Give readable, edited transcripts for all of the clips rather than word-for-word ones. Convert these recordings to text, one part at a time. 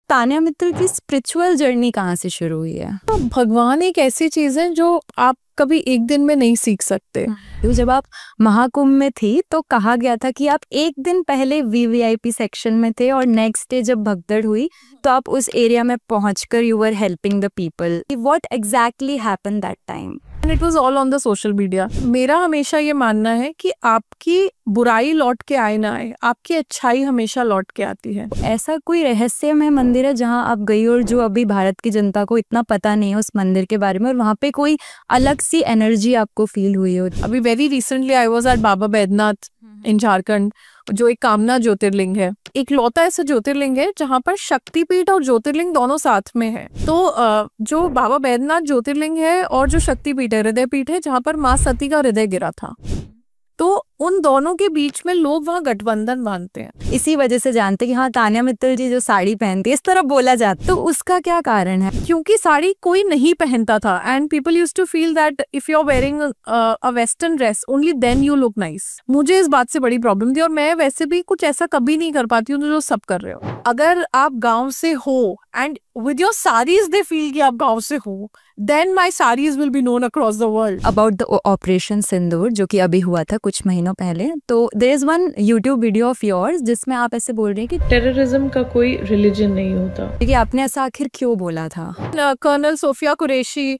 तान्या मित्तल की spiritual journey कहाँ से शुरू हुई है? भगवान एक ऐसी चीज है जो आप कभी एक दिन में नहीं सीख सकते। तो जब आप महाकुंभ में थी तो कहा गया था कि आप एक दिन पहले वीवीआईपी सेक्शन में थे और नेक्स्ट डे जब भगदड़ हुई तो आप उस एरिया में पहुंचकर you were helping the people. What exactly happened that time? And it was all on the social media. मेरा हमेशा ये मानना है कि आपकी बुराई लौट के आए ना आए, आपकी अच्छाई हमेशा लौट के आती है। ऐसा कोई रहस्यमय मंदिर है जहां आप गई और जो अभी भारत की जनता को इतना पता नहीं है उस मंदिर के बारे में, और वहां पे कोई अलग सी एनर्जी आपको फील हुई हो? अभी very recently I was at Baba Baidyanath in Jharkhand, जो एक कामना ज्योतिर्लिंग है। एक लौता ऐसा ज्योतिर्लिंग है जहाँ पर शक्तिपीठ और ज्योतिर्लिंग दोनों साथ में है। तो जो बाबा बैद्यनाथ ज्योतिर्लिंग है और जो शक्तिपीठ है, हृदय पीठ है, जहाँ पर माँ सती का हृदय गिरा था, तो उन दोनों के बीच में लोग वहाँ गठबंधन बांधते हैं। इसी वजह से जानते हैं कि हाँ, तान्या मित्तल जी जो साड़ी पहनती है, इस तरह बोला जाता है। तो उसका क्या कारण है? क्योंकि साड़ी कोई नहीं पहनता था and people used to feel that if you are wearing a western dress only then you look nice. मुझे इस बात से बड़ी प्रॉब्लम थी और मैं वैसे भी कुछ ऐसा कभी नहीं कर पाती हूँ जो सब कर रहे हो। अगर आप गाँव से हो and with your sarees they feel कि आप गाँव से हो, then my sarees will be known across the world. About the Operation सिंदूर जो कि अभी हुआ था कुछ महीनों पहले, तो there is one YouTube video of yours जिसमें आप ऐसे बोल रहे हैं कि टेररिज्म का कोई रिलीजन नहीं होता। कि आपने ऐसा आखिर क्यों बोला था? Colonel Sofiya Qureshi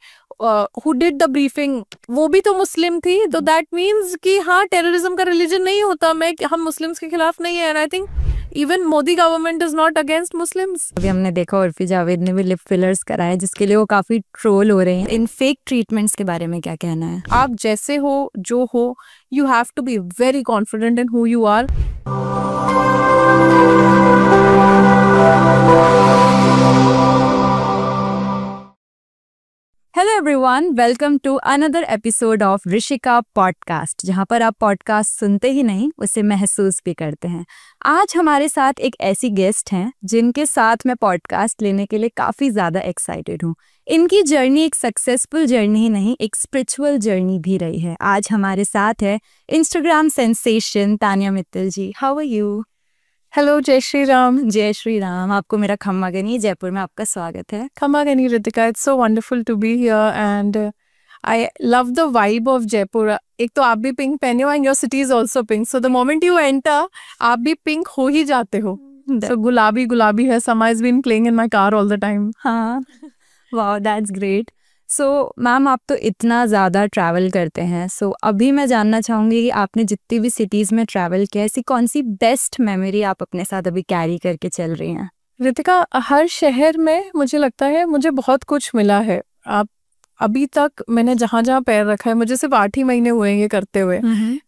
who did the briefing, वो भी तो मुस्लिम थी, तो that means कि हाँ, टेररिज्म का रिलीजन नहीं होता। हम मुस्लिम्स के खिलाफ नहीं है, and I think even Modi government is not against Muslims. अभी हमने देखा उर्फी जावेद ने भी लिप फिलर्स कराए जिसके लिए वो काफी ट्रोल हो रहे हैं। इन फेक ट्रीटमेंट्स के बारे में क्या कहना है? आप जैसे हो, जो हो, you have to be very confident in who you are. Hello everyone, welcome to another episode of Rishika podcast, जहां पर आप पॉडकास्ट सुनते ही नहीं उसे महसूस भी करते हैं। आज हमारे साथ एक ऐसी गेस्ट हैं जिनके साथ मैं पॉडकास्ट लेने के लिए काफ़ी ज़्यादा एक्साइटेड हूँ। इनकी जर्नी एक सक्सेसफुल जर्नी ही नहीं, एक स्पिरिचुअल जर्नी भी रही है। आज हमारे साथ है Instagram sensation Tanya Mittal ji. How are you? Hello, Jai Shri Ram. जय श्री राम। आपको मेरा खम्मा गनी जयपुर में आपका स्वागत है। खम्मा गनी Ritika, it's so wonderful to be here and I love the vibe of Jaipur. एक तो आप भी पिंक पहने हो and your city is also pink, so the moment you enter आप भी पिंक हो ही जाते हो। So गुलाबी गुलाबी है। Sama has been playing in my car all the time. हाँ, वाह, दैट्स ग्रेट। सो मैम, आप तो इतना ज़्यादा ट्रैवल करते हैं, सो अभी मैं जानना चाहूँगी कि आपने जितनी भी सिटीज़ में ट्रैवल किया, ऐसी कौन सी बेस्ट मेमोरी आप अपने साथ अभी कैरी करके चल रही हैं? रितिका, हर शहर में मुझे लगता है मुझे बहुत कुछ मिला है। आप अभी तक मैंने जहाँ जहाँ पैर रखा है, मुझे सिर्फ 8 ही महीने हुए ये करते हुए।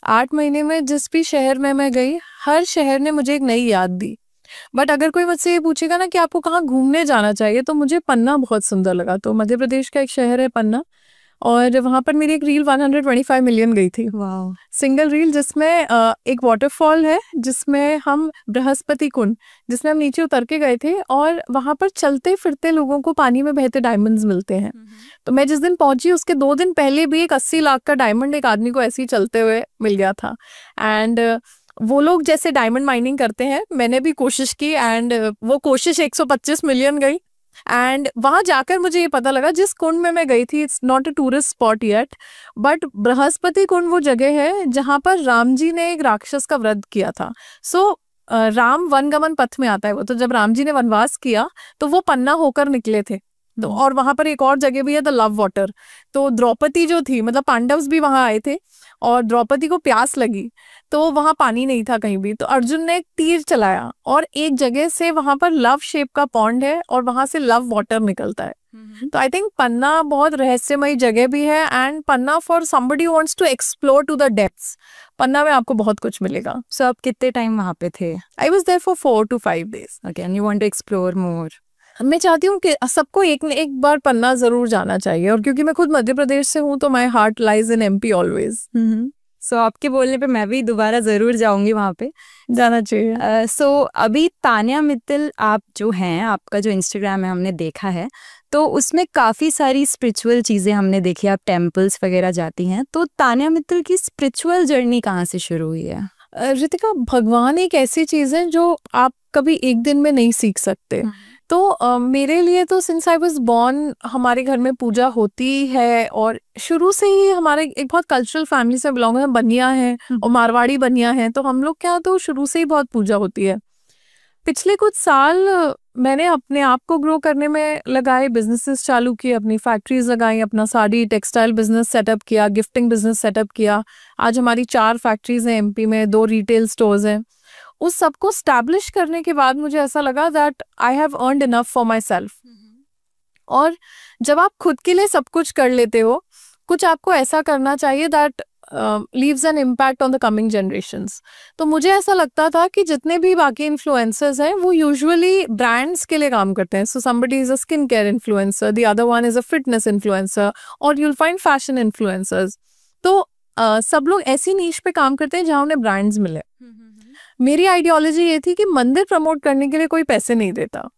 8 महीने में जिस भी शहर में मैं गई, हर शहर ने मुझे एक नई याद दी। बट अगर कोई मुझसे ये पूछेगा ना कि आपको कहाँ घूमने जाना चाहिए, तो मुझे पन्ना बहुत सुंदर लगा। तो मध्य प्रदेश का एक शहर है पन्ना, और वहाँ पर मेरी एक रील 125 मिलियन गई थी। वाह। सिंगल रील, जिसमें एक वाटरफॉल है जिसमें हम बृहस्पति कुंड, जिसमें हम नीचे उतर के गए थे, और वहाँ पर चलते फिरते लोगों को पानी में बहते डायमंड्स मिलते हैं। तो मैं जिस दिन पहुंची उसके 2 दिन पहले भी एक 80 लाख का डायमंड एक आदमी को ऐसे ही चलते हुए मिल गया था। एंड वो लोग जैसे डायमंड माइनिंग करते हैं, मैंने भी कोशिश की एंड वो कोशिश 125 मिलियन गई। एंड वहां जाकर मुझे ये पता लगा, जिस कुंड में मैं गई थी, it's not a tourist spot yet, but Brihaspati Kund वो जगह है जहां पर राम जी ने एक राक्षस का वध किया था। सो राम वनगमन पथ में आता है वो, तो जब राम जी ने वनवास किया तो वो पन्ना होकर निकले थे। तो और वहां पर एक और जगह भी है, द लव वाटर। तो द्रौपदी जो थी, मतलब पांडव्स भी वहां आए थे, और द्रौपदी को प्यास लगी तो वहां पानी नहीं था कहीं भी, तो अर्जुन ने एक तीर चलाया और एक जगह से वहां पर लव शेप का पॉन्ड है और वहां से लव वाटर निकलता है। तो आई थिंक पन्ना बहुत रहस्यमयी जगह भी है, and Panna for somebody who wants to explore to the depths, Panna में आपको बहुत कुछ मिलेगा। सो आप कितने टाइम वहाँ पे थे? I was there for 4 to 5 days। Okay, and you want to explore more? मैं चाहती हूँ कि सबको एक बार पन्ना जरूर जाना चाहिए, और क्योंकि मैं खुद मध्य प्रदेश से हूँ तो my heart lies in MP always. So आपके बोलने पे मैं भी दोबारा ज़रूर जाऊंगी वहाँ पे, जाना चाहिए। सो अभी तान्या मित्तल आप जो हैं, आपका जो इंस्टाग्राम है हमने देखा है, तो उसमें काफ़ी सारी स्पिरिचुअल चीज़ें हमने देखी, आप टेम्पल्स वगैरह जाती हैं। तो तान्या मित्तल की स्पिरिचुअल जर्नी कहाँ से शुरू हुई है? रितिका, भगवान एक ऐसी चीज़ है जो आप कभी एक दिन में नहीं सीख सकते। तो मेरे लिए तो सिंस आई वाज बॉर्न हमारे घर में पूजा होती है, और शुरू से ही हमारे एक बहुत कल्चरल फैमिली से बिलोंग है, बनिया है और मारवाड़ी बनिया है, तो हम लोग क्या तो शुरू से ही बहुत पूजा होती है। पिछले कुछ साल मैंने अपने आप को ग्रो करने में लगाए, बिजनेसेस चालू किए, अपनी फैक्ट्रीज लगाई, अपना साड़ी टेक्सटाइल बिजनेस सेटअप किया, गिफ्टिंग बिजनेस सेटअप किया। आज हमारी 4 फैक्ट्रीज हैं एमपी में, 2 रिटेल स्टोर्स हैं। उस सबको स्टैब्लिश करने के बाद मुझे ऐसा लगा that I have earned enough for my self. और जब आप खुद के लिए सब कुछ कर लेते हो, कुछ आपको ऐसा करना चाहिए that leaves an impact on the coming generations. तो मुझे ऐसा लगता था कि जितने भी बाकी इन्फ्लुएंसर्स हैं वो यूजुअली ब्रांड्स के लिए काम करते हैं। So somebody is a skin care influencer, the other one is a fitness influencer, और यूल फाइंड फैशन इन्फ्लुएंसर्स। तो सब लोग ऐसी नीश पे काम करते हैं जहाँ उन्हें ब्रांड्स मिले। मेरी आइडियोलॉजी ये थी कि मंदिर प्रमोट करने के लिए कोई पैसे नहीं देता,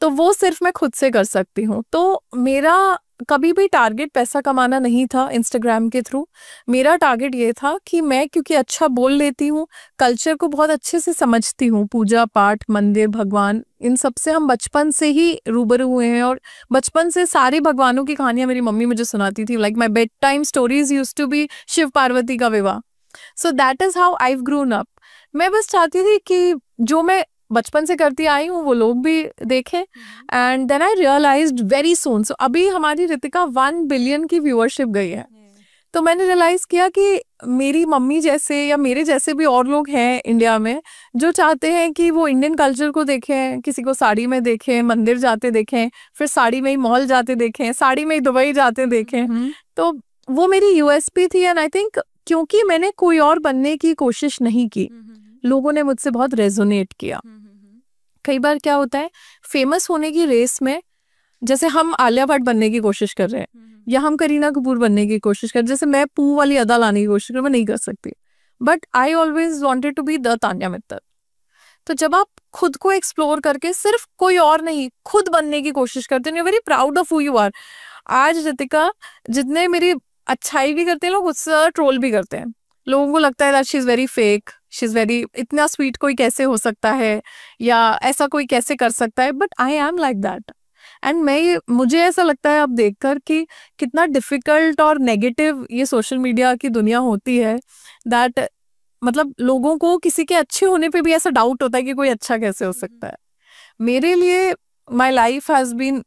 तो वो सिर्फ मैं खुद से कर सकती हूँ। तो मेरा कभी भी टारगेट पैसा कमाना नहीं था इंस्टाग्राम के थ्रू। मेरा टारगेट ये था कि मैं, क्योंकि अच्छा बोल लेती हूँ, कल्चर को बहुत अच्छे से समझती हूँ, पूजा पाठ, मंदिर, भगवान, इन सब से हम बचपन से ही रूबरू हुए हैं। और बचपन से सारे भगवानों की कहानियां मेरी मम्मी मुझे सुनाती थी। Like my bed time stories used to be Shiv Parvati का विवाह। So that is how I have grown up. मैं बस चाहती थी कि जो मैं बचपन से करती आई हूँ वो लोग भी देखें। And then I realised very soon, so अभी हमारी रितिका 1 बिलियन की व्यूअरशिप गई है। तो मैंने रियलाइज किया कि मेरी मम्मी जैसे या मेरे जैसे भी और लोग हैं इंडिया में जो चाहते हैं कि वो इंडियन कल्चर को देखें, किसी को साड़ी में देखें, मंदिर जाते देखें, फिर साड़ी में ही मॉल जाते देखें, साड़ी में ही दुबई जाते देखें। तो वो मेरी यूएसपी थी। एंड आई थिंक क्योंकि मैंने कोई और बनने की कोशिश नहीं की, लोगों ने मुझसे बहुत रेजोनेट किया। कई बार क्या होता है, फेमस होने की रेस में, जैसे हम आलिया भट्ट बनने की कोशिश कर रहे हैं या हम करीना कपूर बनने की कोशिश कर रहे हैं, जैसे मैं पू वाली अदा लाने की कोशिश कर, मैं नहीं कर सकती। But I always wanted to be the Tanya Mittal. तो जब आप खुद को एक्सप्लोर करके सिर्फ कोई और नहीं खुद बनने की कोशिश करते हैं, you very proud of who you are. आज रितिका जितने मेरी अच्छाई भी करते हैं लोग, उससे ट्रोल भी करते हैं। लोगों को लगता है that she is very fake, she is very, इतना स्वीट कोई कैसे हो सकता है या ऐसा कोई कैसे कर सकता है। But I am like that. And मुझे ऐसा लगता है अब देखकर कि कितना डिफिकल्ट और नेगेटिव ये सोशल मीडिया की दुनिया होती है, दैट मतलब लोगों को किसी के अच्छे होने पे भी ऐसा डाउट होता है कि कोई अच्छा कैसे हो सकता है। मेरे लिए my life has been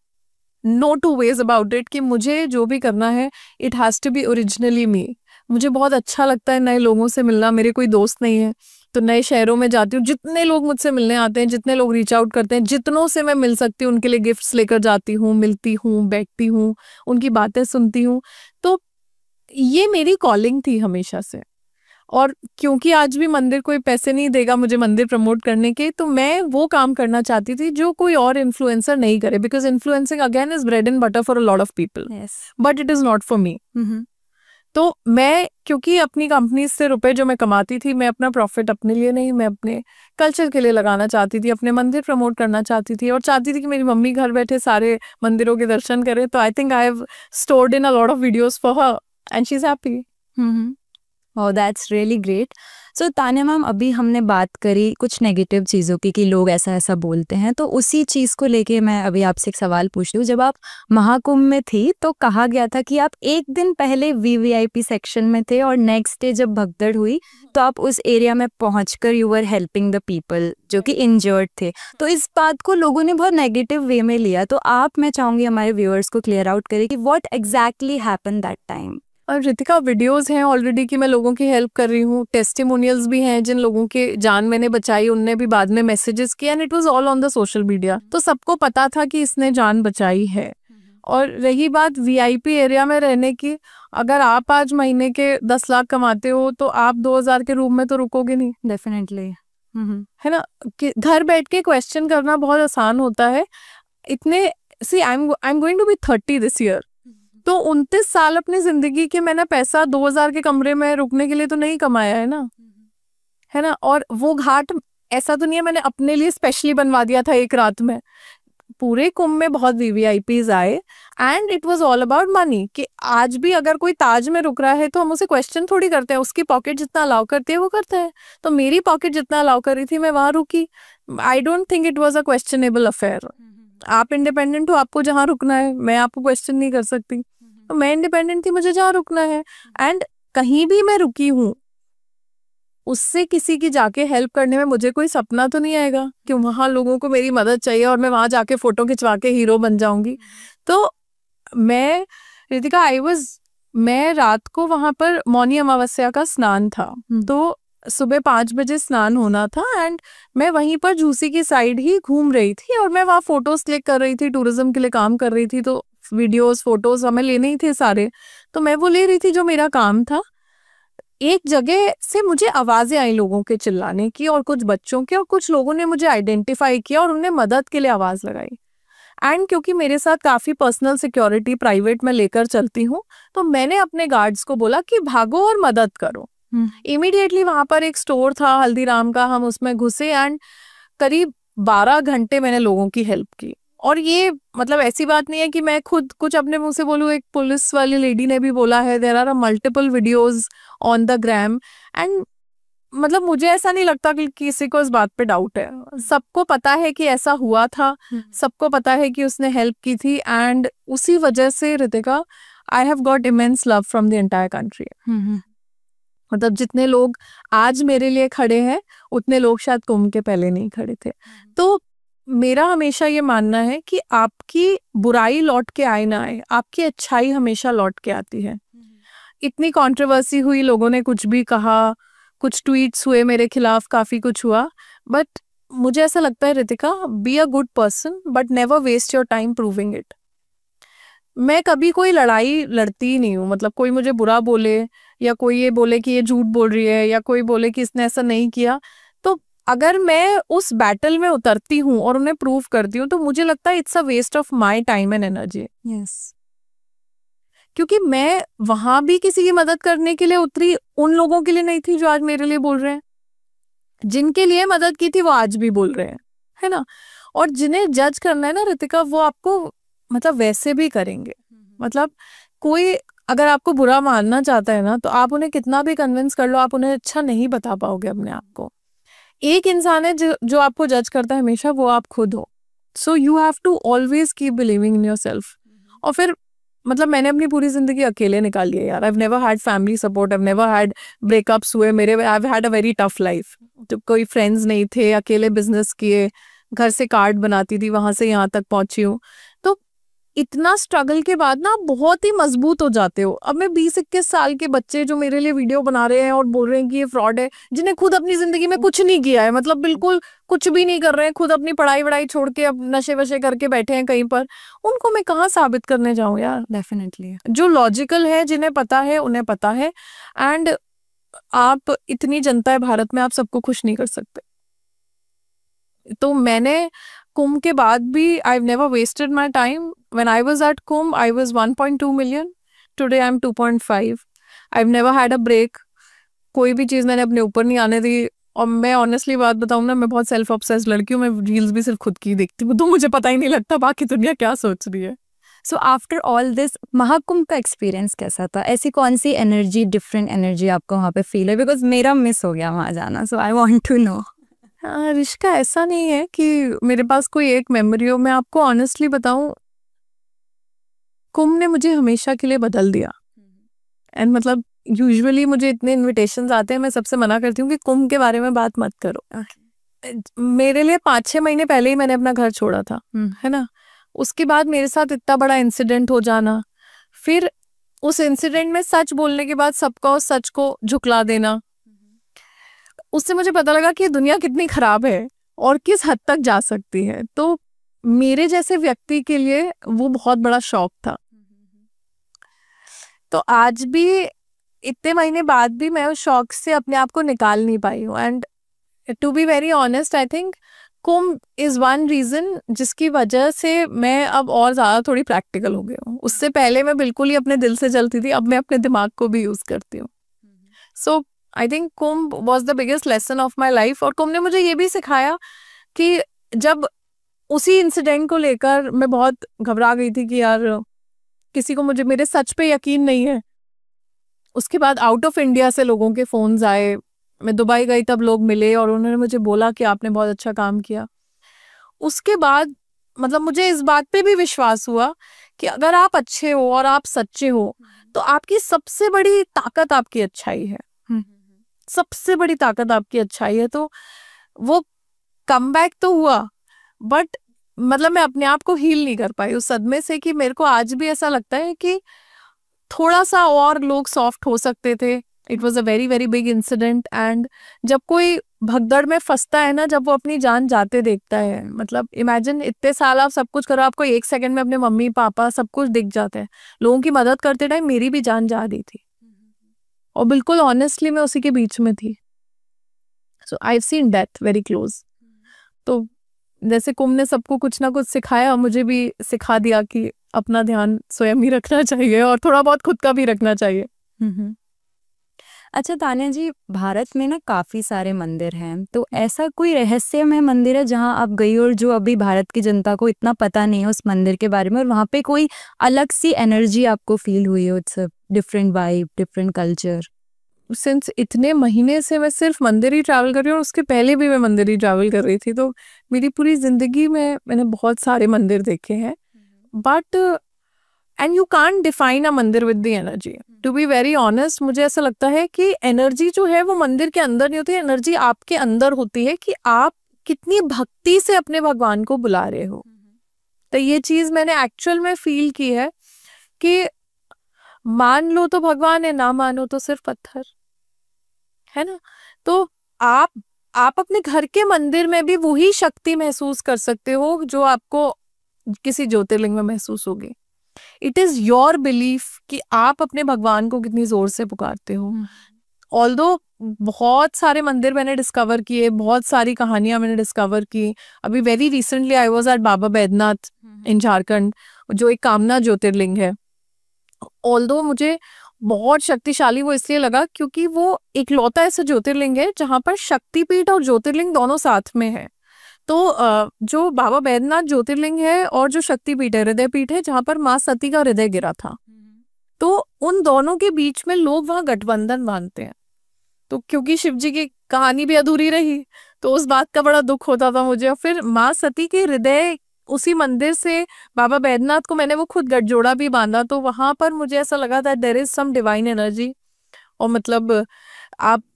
no two ways about it कि मुझे जो भी करना है it has to be originally me. मुझे बहुत अच्छा लगता है नए लोगों से मिलना। मेरे कोई दोस्त नहीं है तो नए शहरों में जाती हूँ, जितने लोग मुझसे मिलने आते हैं, जितने लोग रीच आउट करते हैं, जितनों से मैं मिल सकती हूँ उनके लिए गिफ्ट्स लेकर जाती हूँ, मिलती हूँ, बैठती हूँ, उनकी बातें सुनती हूँ। तो ये मेरी कॉलिंग थी हमेशा से। और क्योंकि आज भी मंदिर कोई पैसे नहीं देगा मुझे मंदिर प्रमोट करने के, तो मैं वो काम करना चाहती थी जो कोई और इन्फ्लुएंसर नहीं करे, because influencing again is bread and butter for a lot of people, but it is not for me. तो मैं, क्योंकि अपनी कंपनी से रुपए जो मैं कमाती थी, मैं अपना प्रॉफिट अपने लिए नहीं, मैं अपने कल्चर के लिए लगाना चाहती थी, अपने मंदिर प्रमोट करना चाहती थी, और चाहती थी कि मेरी मम्मी घर बैठे सारे मंदिरों के दर्शन करे। तो आई think I have stored in a lot of videos for her and she is happy. Oh, that's really great. So Tanya ma'am, अभी हमने बात करी कुछ नेगेटिव चीज़ों की कि लोग ऐसा ऐसा बोलते हैं, तो उसी चीज़ को लेके मैं अभी आपसे एक सवाल पूछती हूँ। जब आप महाकुंभ में थी तो कहा गया था कि आप एक दिन पहले वीवीआईपी सेक्शन में थे और नेक्स्ट डे जब भगदड़ हुई तो आप उस एरिया में पहुंचकर you were helping the people जो कि इंजर्ड थे। तो इस बात को लोगों ने बहुत नेगेटिव वे में लिया। तो आप, मैं चाहूँगी हमारे व्यूअर्स को क्लियर आउट करें कि what exactly happened that time. और रितिका, वीडियोस हैं ऑलरेडी कि मैं लोगों की हेल्प कर रही हूँ, टेस्टिमोनियल्स भी हैं जिन लोगों के जान मैंने बचाई, उनने भी बाद में मैसेजेस किए, and it was all on the social media. तो सबको पता था कि इसने जान बचाई है। और रही बात वीआईपी एरिया में रहने की, अगर आप आज महीने के 10 लाख कमाते हो तो आप 2000 के रूम में तो रुकोगे नहीं। डेफिनेटली, है ना, कि घर बैठ के क्वेश्चन करना बहुत आसान होता है। इतने सी I am going to be 30 this year, तो 29 साल अपनी जिंदगी के मैंने पैसा 2000 के कमरे में रुकने के लिए तो नहीं कमाया है ना, है ना। और वो घाट ऐसा तो नहीं है मैंने अपने लिए स्पेशली बनवा दिया था एक रात में। पूरे कुंभ में बहुत वीवीआईपीज आए and it was all about money, कि आज भी अगर कोई ताज में रुक रहा है तो हम उसे क्वेश्चन थोड़ी करते हैं, उसकी पॉकेट जितना अलाउ करती है वो करता है। तो मेरी पॉकेट जितना अलाउ कर रही थी मैं वहां रुकी। I don't think it was a questionable affair. आप इंडिपेंडेंट हो, आपको जहाँ रुकना है, मैं आपको क्वेश्चन नहीं कर सकती। तो मैं इंडिपेंडेंट थी, मुझे जहाँ रुकना है, एंड कहीं भी मैं रुकी हूँ उससे किसी की जाके हेल्प करने में मुझे कोई सपना तो नहीं आएगा कि वहाँ लोगों को मेरी मदद चाहिए और मैं वहाँ जाके फोटो खिंचवा के हीरो बन जाऊंगी। तो मैं रितिका मैं रात को वहां पर मौनी अमावस्या का स्नान था, तो सुबह 5 बजे स्नान होना था, एंड मैं वहीं पर झूसी की साइड ही घूम रही थी और मैं वहाँ फोटोज क्लिक कर रही थी, टूरिज्म के लिए काम कर रही थी, तो वीडियोस फोटोज हमें लेने ही थे सारे, तो मैं वो ले रही थी जो मेरा काम था। एक जगह से मुझे आवाजें आई लोगों के चिल्लाने की और कुछ बच्चों की, और कुछ लोगों ने मुझे आइडेंटिफाई किया और उन्हें मदद के लिए आवाज लगाई। एंड क्योंकि मेरे साथ काफी पर्सनल सिक्योरिटी प्राइवेट में लेकर चलती हूँ, तो मैंने अपने गार्ड्स को बोला कि भागो और मदद करो। इमीडिएटली वहां पर एक स्टोर था हल्दीराम का, हम उसमें घुसे एंड करीब 12 घंटे मैंने लोगों की हेल्प की। और ये मतलब ऐसी बात नहीं है कि मैं खुद कुछ अपने मुंह से बोलूँ, एक पुलिस वाली लेडी ने भी बोला है, there are multiple videos on the gram, and मतलब मुझे ऐसा नहीं लगता कि किसी को इस बात पे डाउट है। सबको पता है कि ऐसा हुआ था, सबको पता है कि उसने हेल्प की थी, एंड उसी वजह से Ritika I have got immense love from the entire country. मतलब जितने लोग आज मेरे लिए खड़े हैं उतने लोग शायद कुंभ के पहले नहीं खड़े थे। तो मेरा हमेशा ये मानना है कि आपकी बुराई लौट के आए ना आए, आपकी अच्छाई हमेशा लौट के आती है। इतनी कंट्रोवर्सी हुई, लोगों ने कुछ भी कहा, कुछ ट्वीट्स हुए मेरे खिलाफ, काफी कुछ हुआ, बट मुझे ऐसा लगता है Ritika, be a good person but never waste your time proving it. मैं कभी कोई लड़ाई लड़ती ही नहीं हूँ, मतलब कोई मुझे बुरा बोले या कोई ये बोले कि ये झूठ बोल रही है या कोई बोले कि इसने ऐसा नहीं किया, तो अगर मैं उस बैटल में उतरती हूँ और उन्हें प्रूव करती हूँ तो मुझे लगता है it's a waste of my time and energy. Yes, क्योंकि मैं वहां भी किसी की मदद करने के लिए उतरी, उन लोगों के लिए नहीं थी जो आज मेरे लिए बोल रहे हैं। जिनके लिए मदद की थी वो आज भी बोल रहे हैं, है ना। और जिन्हें जज करना है ना रितिका, वो आपको मतलब वैसे भी करेंगे। मतलब कोई अगर आपको बुरा मानना चाहता है ना, तो आप उन्हें कितना भी कन्विंस कर लो, आप उन्हें अच्छा नहीं बता पाओगे अपने आप को। एक इंसान है जो आपको जज करता है हमेशा, वो आप खुद हो। So you have to always keep believing in yourself. और फिर मतलब मैंने अपनी पूरी जिंदगी अकेले निकाली है यार। I have never had family support, I have never had breakups हुए मेरे, I have had a very tough life. तो कोई फ्रेंड्स नहीं थे, अकेले बिजनेस किए, घर से कार्ड बनाती थी, वहां से यहाँ तक पहुंची हूँ। तो इतना स्ट्रगल के बाद ना आप बहुत ही मजबूत हो जाते हो। अब मैं 20-21 साल के बच्चे जो मेरे लिए वीडियो बना रहे हैं और बोल रहे हैं कि ये फ्रॉड है, जिन्हें खुद अपनी जिंदगी में कुछ नहीं किया है, मतलब बिल्कुल कुछ भी नहीं कर रहे हैं, खुद अपनी पढ़ाई वढ़ाई छोड़ के अब नशे वशे करके बैठे हैं कहीं पर, उनको मैं कहाँ साबित करने जाऊं यार। डेफिनेटली। जो लॉजिकल है, जिन्हें पता है उन्हें पता है, एंड आप इतनी जनता है भारत में, आप सबको खुश नहीं कर सकते। तो मैंने कुंभ के बाद भी I never wasted my time. When I was at Kumbh I was 1.2 million, today I am 2.5। I never had a break, कोई भी चीज़ मैंने अपने ऊपर नहीं आने दी। और मैं ऑनेस्टली बात बताऊँ ना, मैं बहुत सेल्फ ऑब्सेस्ड लड़की हूँ, मैं रील्स भी सिर्फ खुद की देखती हूँ, तो मुझे पता ही नहीं लगता बाकी दुनिया क्या सोच रही है। So after all this, Mahakumbh का एक्सपीरियंस कैसा था? ऐसी कौन सी एनर्जी, डिफरेंट एनर्जी आपको वहाँ पे फील है? बिकॉज मेरा मिस हो गया वहाँ जाना, सो आई वांट टू नो। हाँ रिश्का, ऐसा नहीं है कि मेरे पास कोई एक मेमोरी हो। मैं आपको ऑनेस्टली बताऊं, कुंभ ने मुझे हमेशा के लिए बदल दिया। एंड मतलब यूजुअली मुझे इतने इनविटेशंस आते हैं, मैं सबसे मना करती हूँ कि कुंभ के बारे में बात मत करो। मेरे लिए 5-6 महीने पहले ही मैंने अपना घर छोड़ा था, है ना। उसके बाद मेरे साथ इतना बड़ा इंसिडेंट हो जाना, फिर उस इंसिडेंट में सच बोलने के बाद सबका उस सच को झुकला देना, उससे मुझे पता लगा कि दुनिया कितनी खराब है और किस हद तक जा सकती है। तो मेरे जैसे व्यक्ति के लिए वो बहुत बड़ा शॉक था। तो आज भी इतने महीने बाद भी मैं उस शॉक से अपने आप को निकाल नहीं पाई हूँ। And to be very honest, I think Kumbh is one reason जिसकी वजह से मैं अब और ज्यादा थोड़ी प्रैक्टिकल हो गई हूँ। उससे पहले मैं बिल्कुल ही अपने दिल से चलती थी, अब मैं अपने दिमाग को भी यूज करती हूँ। So I think Kumbh was the biggest lesson of my life. और कुंभ ने मुझे ये भी सिखाया कि जब उसी इंसिडेंट को लेकर मैं बहुत घबरा गई थी कि यार किसी को मुझे मेरे सच पे यकीन नहीं है, उसके बाद आउट ऑफ इंडिया से लोगों के फोन्स आए। मैं दुबई गई तब लोग मिले और उन्होंने मुझे बोला कि आपने बहुत अच्छा काम किया। उसके बाद मतलब मुझे इस बात पे भी विश्वास हुआ कि अगर आप अच्छे हो और आप सच्चे हो तो आपकी सबसे बड़ी ताकत आपकी अच्छाई है, सबसे बड़ी ताकत आपकी अच्छाई है। तो वो कमबैक तो हुआ, बट मतलब मैं अपने आप को हील नहीं कर पाई उस सदमे से, कि मेरे को आज भी ऐसा लगता है कि थोड़ा सा और लोग सॉफ्ट हो सकते थे। It was a very very big incident. And जब कोई भगदड़ में फंसता है ना, जब वो अपनी जान जाते देखता है, मतलब इमेजिन इतने साल आप सब कुछ करो, आपको एक सेकंड में अपने मम्मी पापा सब कुछ दिख जाता है। लोगों की मदद करते टाइम मेरी भी जान जा रही थी और बिल्कुल ऑनेस्टली मैं उसी के बीच में थी। So I seen death very close. तो जैसे कुंभ ने सबको कुछ ना कुछ सिखाया, मुझे भी सिखा दिया कि अपना ध्यान स्वयं ही रखना चाहिए और थोड़ा बहुत खुद का भी रखना चाहिए। अच्छा तान्या जी, भारत में ना काफी सारे मंदिर हैं, तो ऐसा कोई रहस्यमय मंदिर है जहां आप गई और जो अभी भारत की जनता को इतना पता नहीं है उस मंदिर के बारे में, और वहां पे कोई अलग सी एनर्जी आपको फील हुई हो? It's different vibe, different culture. Since इतने महीने से मैं सिर्फ मंदिर ही ट्रैवल कर रही हूँ, और उसके पहले भी मैं मंदिर ही ट्रैवल कर रही थी, तो मेरी पूरी जिंदगी में मैंने बहुत सारे मंदिर देखे हैं। But and you can't define a mandir with the energy. To be very honest, मुझे ऐसा लगता है कि एनर्जी जो है वो मंदिर के अंदर नहीं होती, एनर्जी आपके अंदर होती है कि आप कितनी भक्ति से अपने भगवान को बुला रहे हो। तो ये चीज मैंने एक्चुअल में फील की है कि मान लो तो भगवान है, ना मानो तो सिर्फ पत्थर है ना। तो आप अपने घर के मंदिर में भी वही शक्ति महसूस कर सकते हो जो आपको किसी ज्योतिर्लिंग में महसूस होगी। इट इज योर बिलीफ कि आप अपने भगवान को कितनी जोर से पुकारते हो। ऑल्दो बहुत सारे मंदिर मैंने डिस्कवर किए, बहुत सारी कहानियां मैंने डिस्कवर की। अभी very recently I was at Baba Baidyanath in Jharkhand, जो एक कामना ज्योतिर्लिंग है। ऑल्दो मुझे बहुत शक्तिशाली वो इसलिए लगा क्योंकि वो इकलौता ऐसा ज्योतिर्लिंग है जहां पर शक्तिपीठ और ज्योतिर्लिंग दोनों साथ में है। तो जो बाबा बैद्यनाथ ज्योतिर्लिंग है और जो शक्तिपीठ है, हृदय पीठ है, जहां पर माँ सती का हृदय गिरा था, तो उन दोनों के बीच में लोग वहां गठबंधन बांधते हैं। तो क्योंकि शिव जी की कहानी भी अधूरी रही, तो उस बात का बड़ा दुख होता था मुझे। और फिर माँ सती के हृदय उसी मंदिर से बाबा बैद्यनाथ को मैंने वो खुद गठजोड़ा भी बांधा, तो वहां पर मुझे ऐसा लगा था there is some divine energy. और मतलब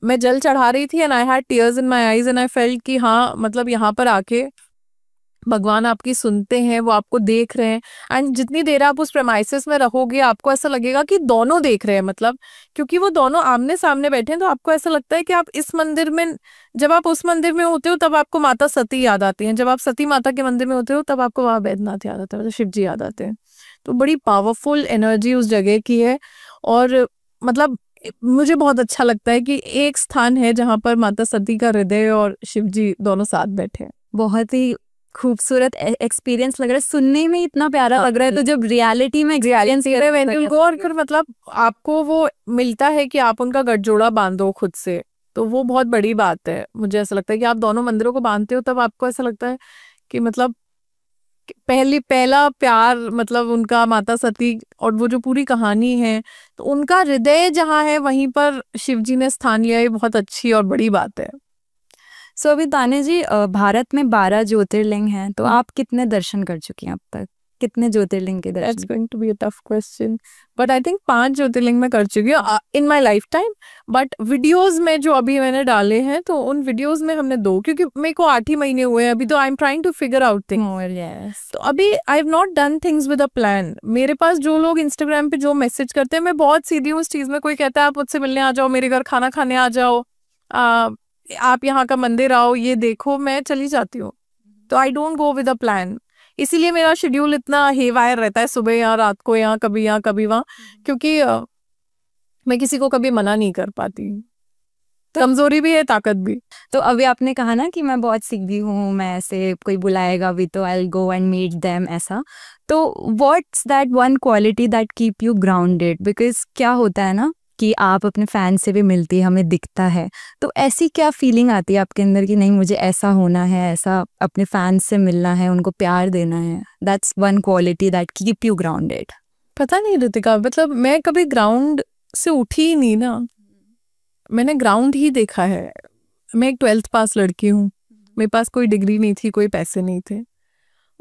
मैं जल चढ़ा रही थी and I had tears in my eyes and I felt कि हाँ, मतलब यहाँ पर आके भगवान आपकी सुनते हैं, वो आपको देख रहे हैं। एंड जितनी देर आप उस प्रेमाइसिस में रहोगे आपको ऐसा लगेगा कि दोनों देख रहे हैं, मतलब क्योंकि वो दोनों आमने सामने बैठे हैं, तो आपको ऐसा लगता है कि आप इस मंदिर में, जब आप उस मंदिर में होते हो तब आपको माता सती याद आती हैं, जब आप सती माता के मंदिर में होते हो तब आपको वहाँ बैद्यनाथ याद आता है, मतलब शिव जी याद आते हैं। तो बड़ी पावरफुल एनर्जी उस जगह की है। और मतलब मुझे बहुत अच्छा लगता है कि एक स्थान है जहाँ पर माता सती का हृदय और शिव जी दोनों साथ बैठे हैं। बहुत ही खूबसूरत एक्सपीरियंस लग रहा है, सुनने में इतना प्यारा लग रहा है, तो जब रियलिटी में एक्सपीरियंस और फिर मतलब आपको वो मिलता है कि आप उनका गठजोड़ा बांधो खुद से, तो वो बहुत बड़ी बात है। मुझे ऐसा लगता है कि आप दोनों मंदिरों को बांधते हो तब आपको ऐसा लगता है कि मतलब पहला प्यार, मतलब उनका माता सती और वो जो पूरी कहानी है, तो उनका हृदय जहाँ है वहीं पर शिव जी ने स्थान लिया, ये बहुत अच्छी और बड़ी बात है। सो अभी तान्या जी, भारत में 12 ज्योतिर्लिंग हैं, तो आप कितने दर्शन कर चुकी हैं अब तक? कितने ज्योतिर्लिंग के दर्शन? That's going to be a tough question, but I think 5 ज्योतिर्लिंग में कर चुकी हूँ in my lifetime। But videos में जो अभी मैंने डाले हैं, तो उन वीडियोस में हमने 2, क्योंकि मेरे को 8 ही महीने हुए हैं अभी, तो I am trying to figure out things. तो अभी I have not done things with a plan. मेरे पास जो लोग इंस्टाग्राम पे जो मैसेज करते हैं, मैं बहुत सीधी हूँ उस चीज में। कोई कहता है आप मुझसे मिलने आ जाओ, मेरे घर खाना खाने आ जाओ, आप यहाँ का मंदिर आओ, ये देखो, मैं चली जाती हूँ। तो I don't go with a plan, इसीलिए मेरा शेड्यूल इतना हेवायर रहता है, सुबह या रात को, यहाँ कभी वहाँ, क्योंकि मैं किसी को कभी मना नहीं कर पाती। कमजोरी भी है, ताकत भी। तो अभी आपने कहा ना कि मैं बहुत सीधी हूँ, मैं ऐसे कोई बुलाएगा भी तो I will go and meet them, ऐसा। तो what's that one quality that keep you grounded? Because क्या होता है ना कि आप अपने फैन से भी मिलती है, हमें दिखता है, तो ऐसी क्या फीलिंग आती है आपके अंदर कि नहीं मुझे ऐसा होना है, ऐसा अपने फैंस से मिलना है, उनको प्यार देना है? That's one quality that keep you grounded. पता नहीं रितिका, मतलब मैं कभी ग्राउंड से उठी ही नहीं ना, मैंने ग्राउंड ही देखा है। मैं एक 12th पास लड़की हूँ, मेरे पास कोई डिग्री नहीं थी, कोई पैसे नहीं थे।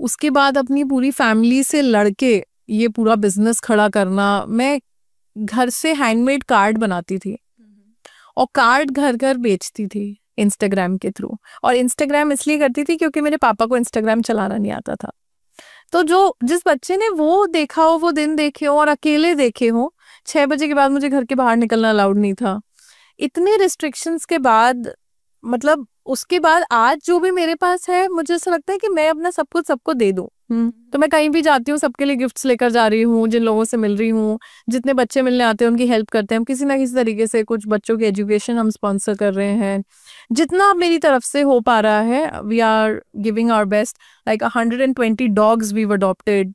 उसके बाद अपनी पूरी फैमिली से लड़के ये पूरा बिजनेस खड़ा करना। मैं घर से हैंडमेड कार्ड बनाती थी और कार्ड घर घर बेचती थी इंस्टाग्राम के थ्रू। और इंस्टाग्राम इसलिए करती थी क्योंकि मेरे पापा को इंस्टाग्राम चलाना नहीं आता था। तो जिस बच्चे ने वो देखा हो, वो दिन देखे हो और अकेले देखे हो, 6 बजे के बाद मुझे घर के बाहर निकलना अलाउड नहीं था। इतने रिस्ट्रिक्शंस के बाद, मतलब उसके बाद आज जो भी मेरे पास है, मुझे ऐसा लगता है कि मैं अपना सब कुछ सबको दे दूं। तो मैं कहीं भी जाती हूँ सबके लिए गिफ्ट्स लेकर जा रही हूँ, जिन लोगों से मिल रही हूँ, जितने बच्चे मिलने आते हैं उनकी हेल्प करते हैं हम किसी ना किसी तरीके से। कुछ बच्चों की एजुकेशन हम स्पॉन्सर कर रहे हैं, जितना मेरी तरफ से हो पा रहा है। We are giving our best. Like 120 dogs we were adopted.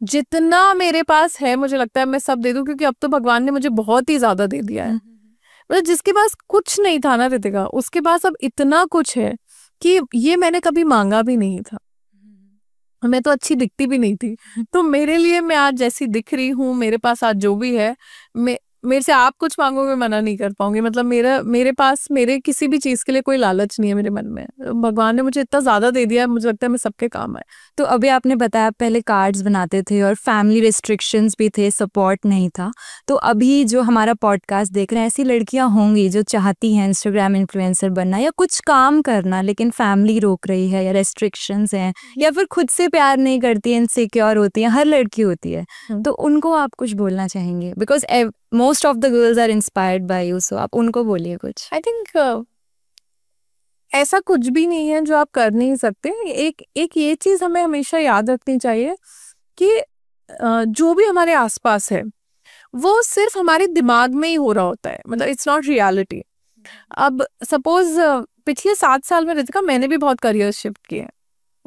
जितना मेरे पास है मुझे लगता है मैं सब दे दूं, क्योंकि अब तो भगवान ने मुझे बहुत ही ज्यादा दे दिया है। मतलब जिसके पास कुछ नहीं था ना रितिका, उसके पास अब इतना कुछ है कि ये मैंने कभी मांगा भी नहीं था। मैं तो अच्छी दिखती भी नहीं थी, तो मेरे लिए मैं आज जैसी दिख रही हूँ, मेरे पास आज जो भी है, मेरे से आप कुछ मांगोगे मना नहीं कर पाऊंगी। मतलब मेरे पास मेरे किसी भी चीज के लिए कोई लालच नहीं है मेरे मन में। भगवान ने मुझे इतना ज्यादा दे दिया है, मुझे लगता है मैं सबके काम है। तो अभी आपने बताया पहले कार्ड्स बनाते थे और फैमिली रिस्ट्रिक्शंस भी थे, सपोर्ट नहीं था। तो अभी जो हमारा पॉडकास्ट देख रहे हैं, ऐसी लड़कियां होंगी जो चाहती हैं इंस्टाग्राम इन्फ्लुएंसर बनना या कुछ काम करना, लेकिन फैमिली रोक रही है या रेस्ट्रिक्शंस हैं या फिर खुद से प्यार नहीं करती है, इनसिक्योर होती है, हर लड़की होती है। तो उनको आप कुछ बोलना चाहेंगे? Because most of the girls are inspired by you, so आप उनको बोलिए कुछ। आई थिंक ऐसा कुछ भी नहीं है जो आप कर नहीं सकते। एक ये चीज हमें हमेशा याद रखनी चाहिए कि जो भी हमारे आसपास है वो सिर्फ हमारे दिमाग में ही हो रहा होता है। मतलब इट्स नॉट रियलिटी। अब सपोज पिछले 7 साल में रितिका मैंने भी बहुत करियर शिफ्ट किए हैं।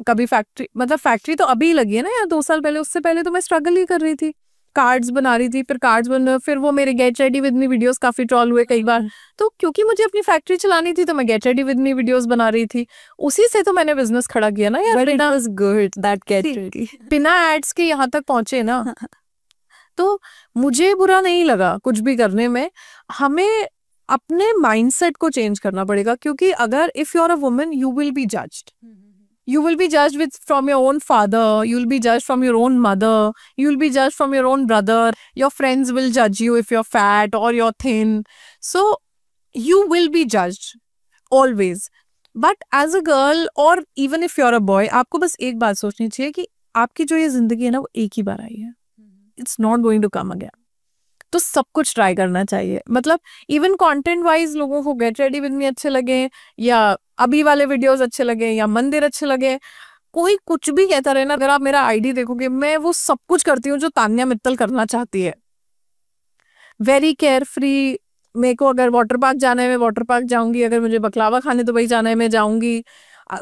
कभी फैक्ट्री तो अभी लगी है ना, या 2 साल पहले, उससे पहले तो मैं स्ट्रगल ही कर रही थी। कार्ड्स बना रही थी, फिर वो मेरे get ready with me videos काफी ट्रोल हुए कई बार। तो क्योंकि मुझे अपनी फैक्ट्री चलानी थी तो मैं get ready with me videos बना रही थी। उसी से तो मैंने बिजनेस खड़ा किया ना यार। बिना एड्स के यहाँ तक पहुंचे ना। तो मुझे बुरा नहीं लगा कुछ भी करने में। हमें अपने माइंडसेट को चेंज करना पड़ेगा, क्योंकि अगर if you are a woman you will be judged. You will be judged from your own father, you will be judged from your own mother, you will be judged from your own brother, your friends will judge you if you're fat or you're thin. So you will be judged always. But as a girl or even if you're a boy, आपको बस एक बात सोचनी चाहिए कि आपकी जो ये जिंदगी है ना वो एक ही बार आई है। It's not going to come again. तो सब कुछ ट्राई करना चाहिए। मतलब इवन कंटेंट वाइज लोगों को गेट रेडी विद मी अच्छे लगे, या अभी वाले वीडियोस अच्छे लगे, या मंदिर अच्छे लगे, कोई कुछ भी कहता रहे ना, अगर आप मेरा आईडी देखोगे मैं वो सब कुछ करती हूँ जो तान्या मित्तल करना चाहती है। Very care free. मेरे को अगर वाटर पार्क जाना है मैं वाटर पार्क जाऊंगी, अगर मुझे बकलावा खाने दुबई जाना है मैं जाऊंगी,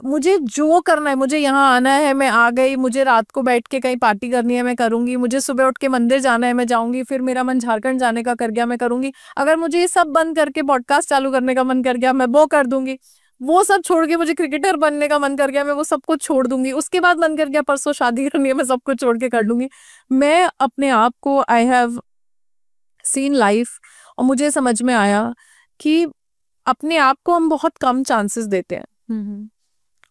मुझे जो करना है, मुझे यहाँ आना है मैं आ गई, मुझे रात को बैठ के कहीं पार्टी करनी है मैं करूंगी, मुझे सुबह उठ के मंदिर जाना है मैं जाऊंगी, फिर मेरा मन झारखंड जाने का कर गया मैं करूंगी, अगर मुझे ये सब बंद करके पॉडकास्ट चालू करने का मन कर गया मैं वो कर दूंगी, वो सब छोड़ के मुझे क्रिकेटर बनने का मन कर गया मैं वो सब कुछ छोड़ दूंगी, उसके बाद मन कर गया परसों शादी करनी है मैं सब कुछ छोड़ के कर लूंगी। मैं अपने आप को आई हैव सीन लाइफ, और मुझे समझ में आया कि अपने आप को हम बहुत कम चांसेस देते हैं।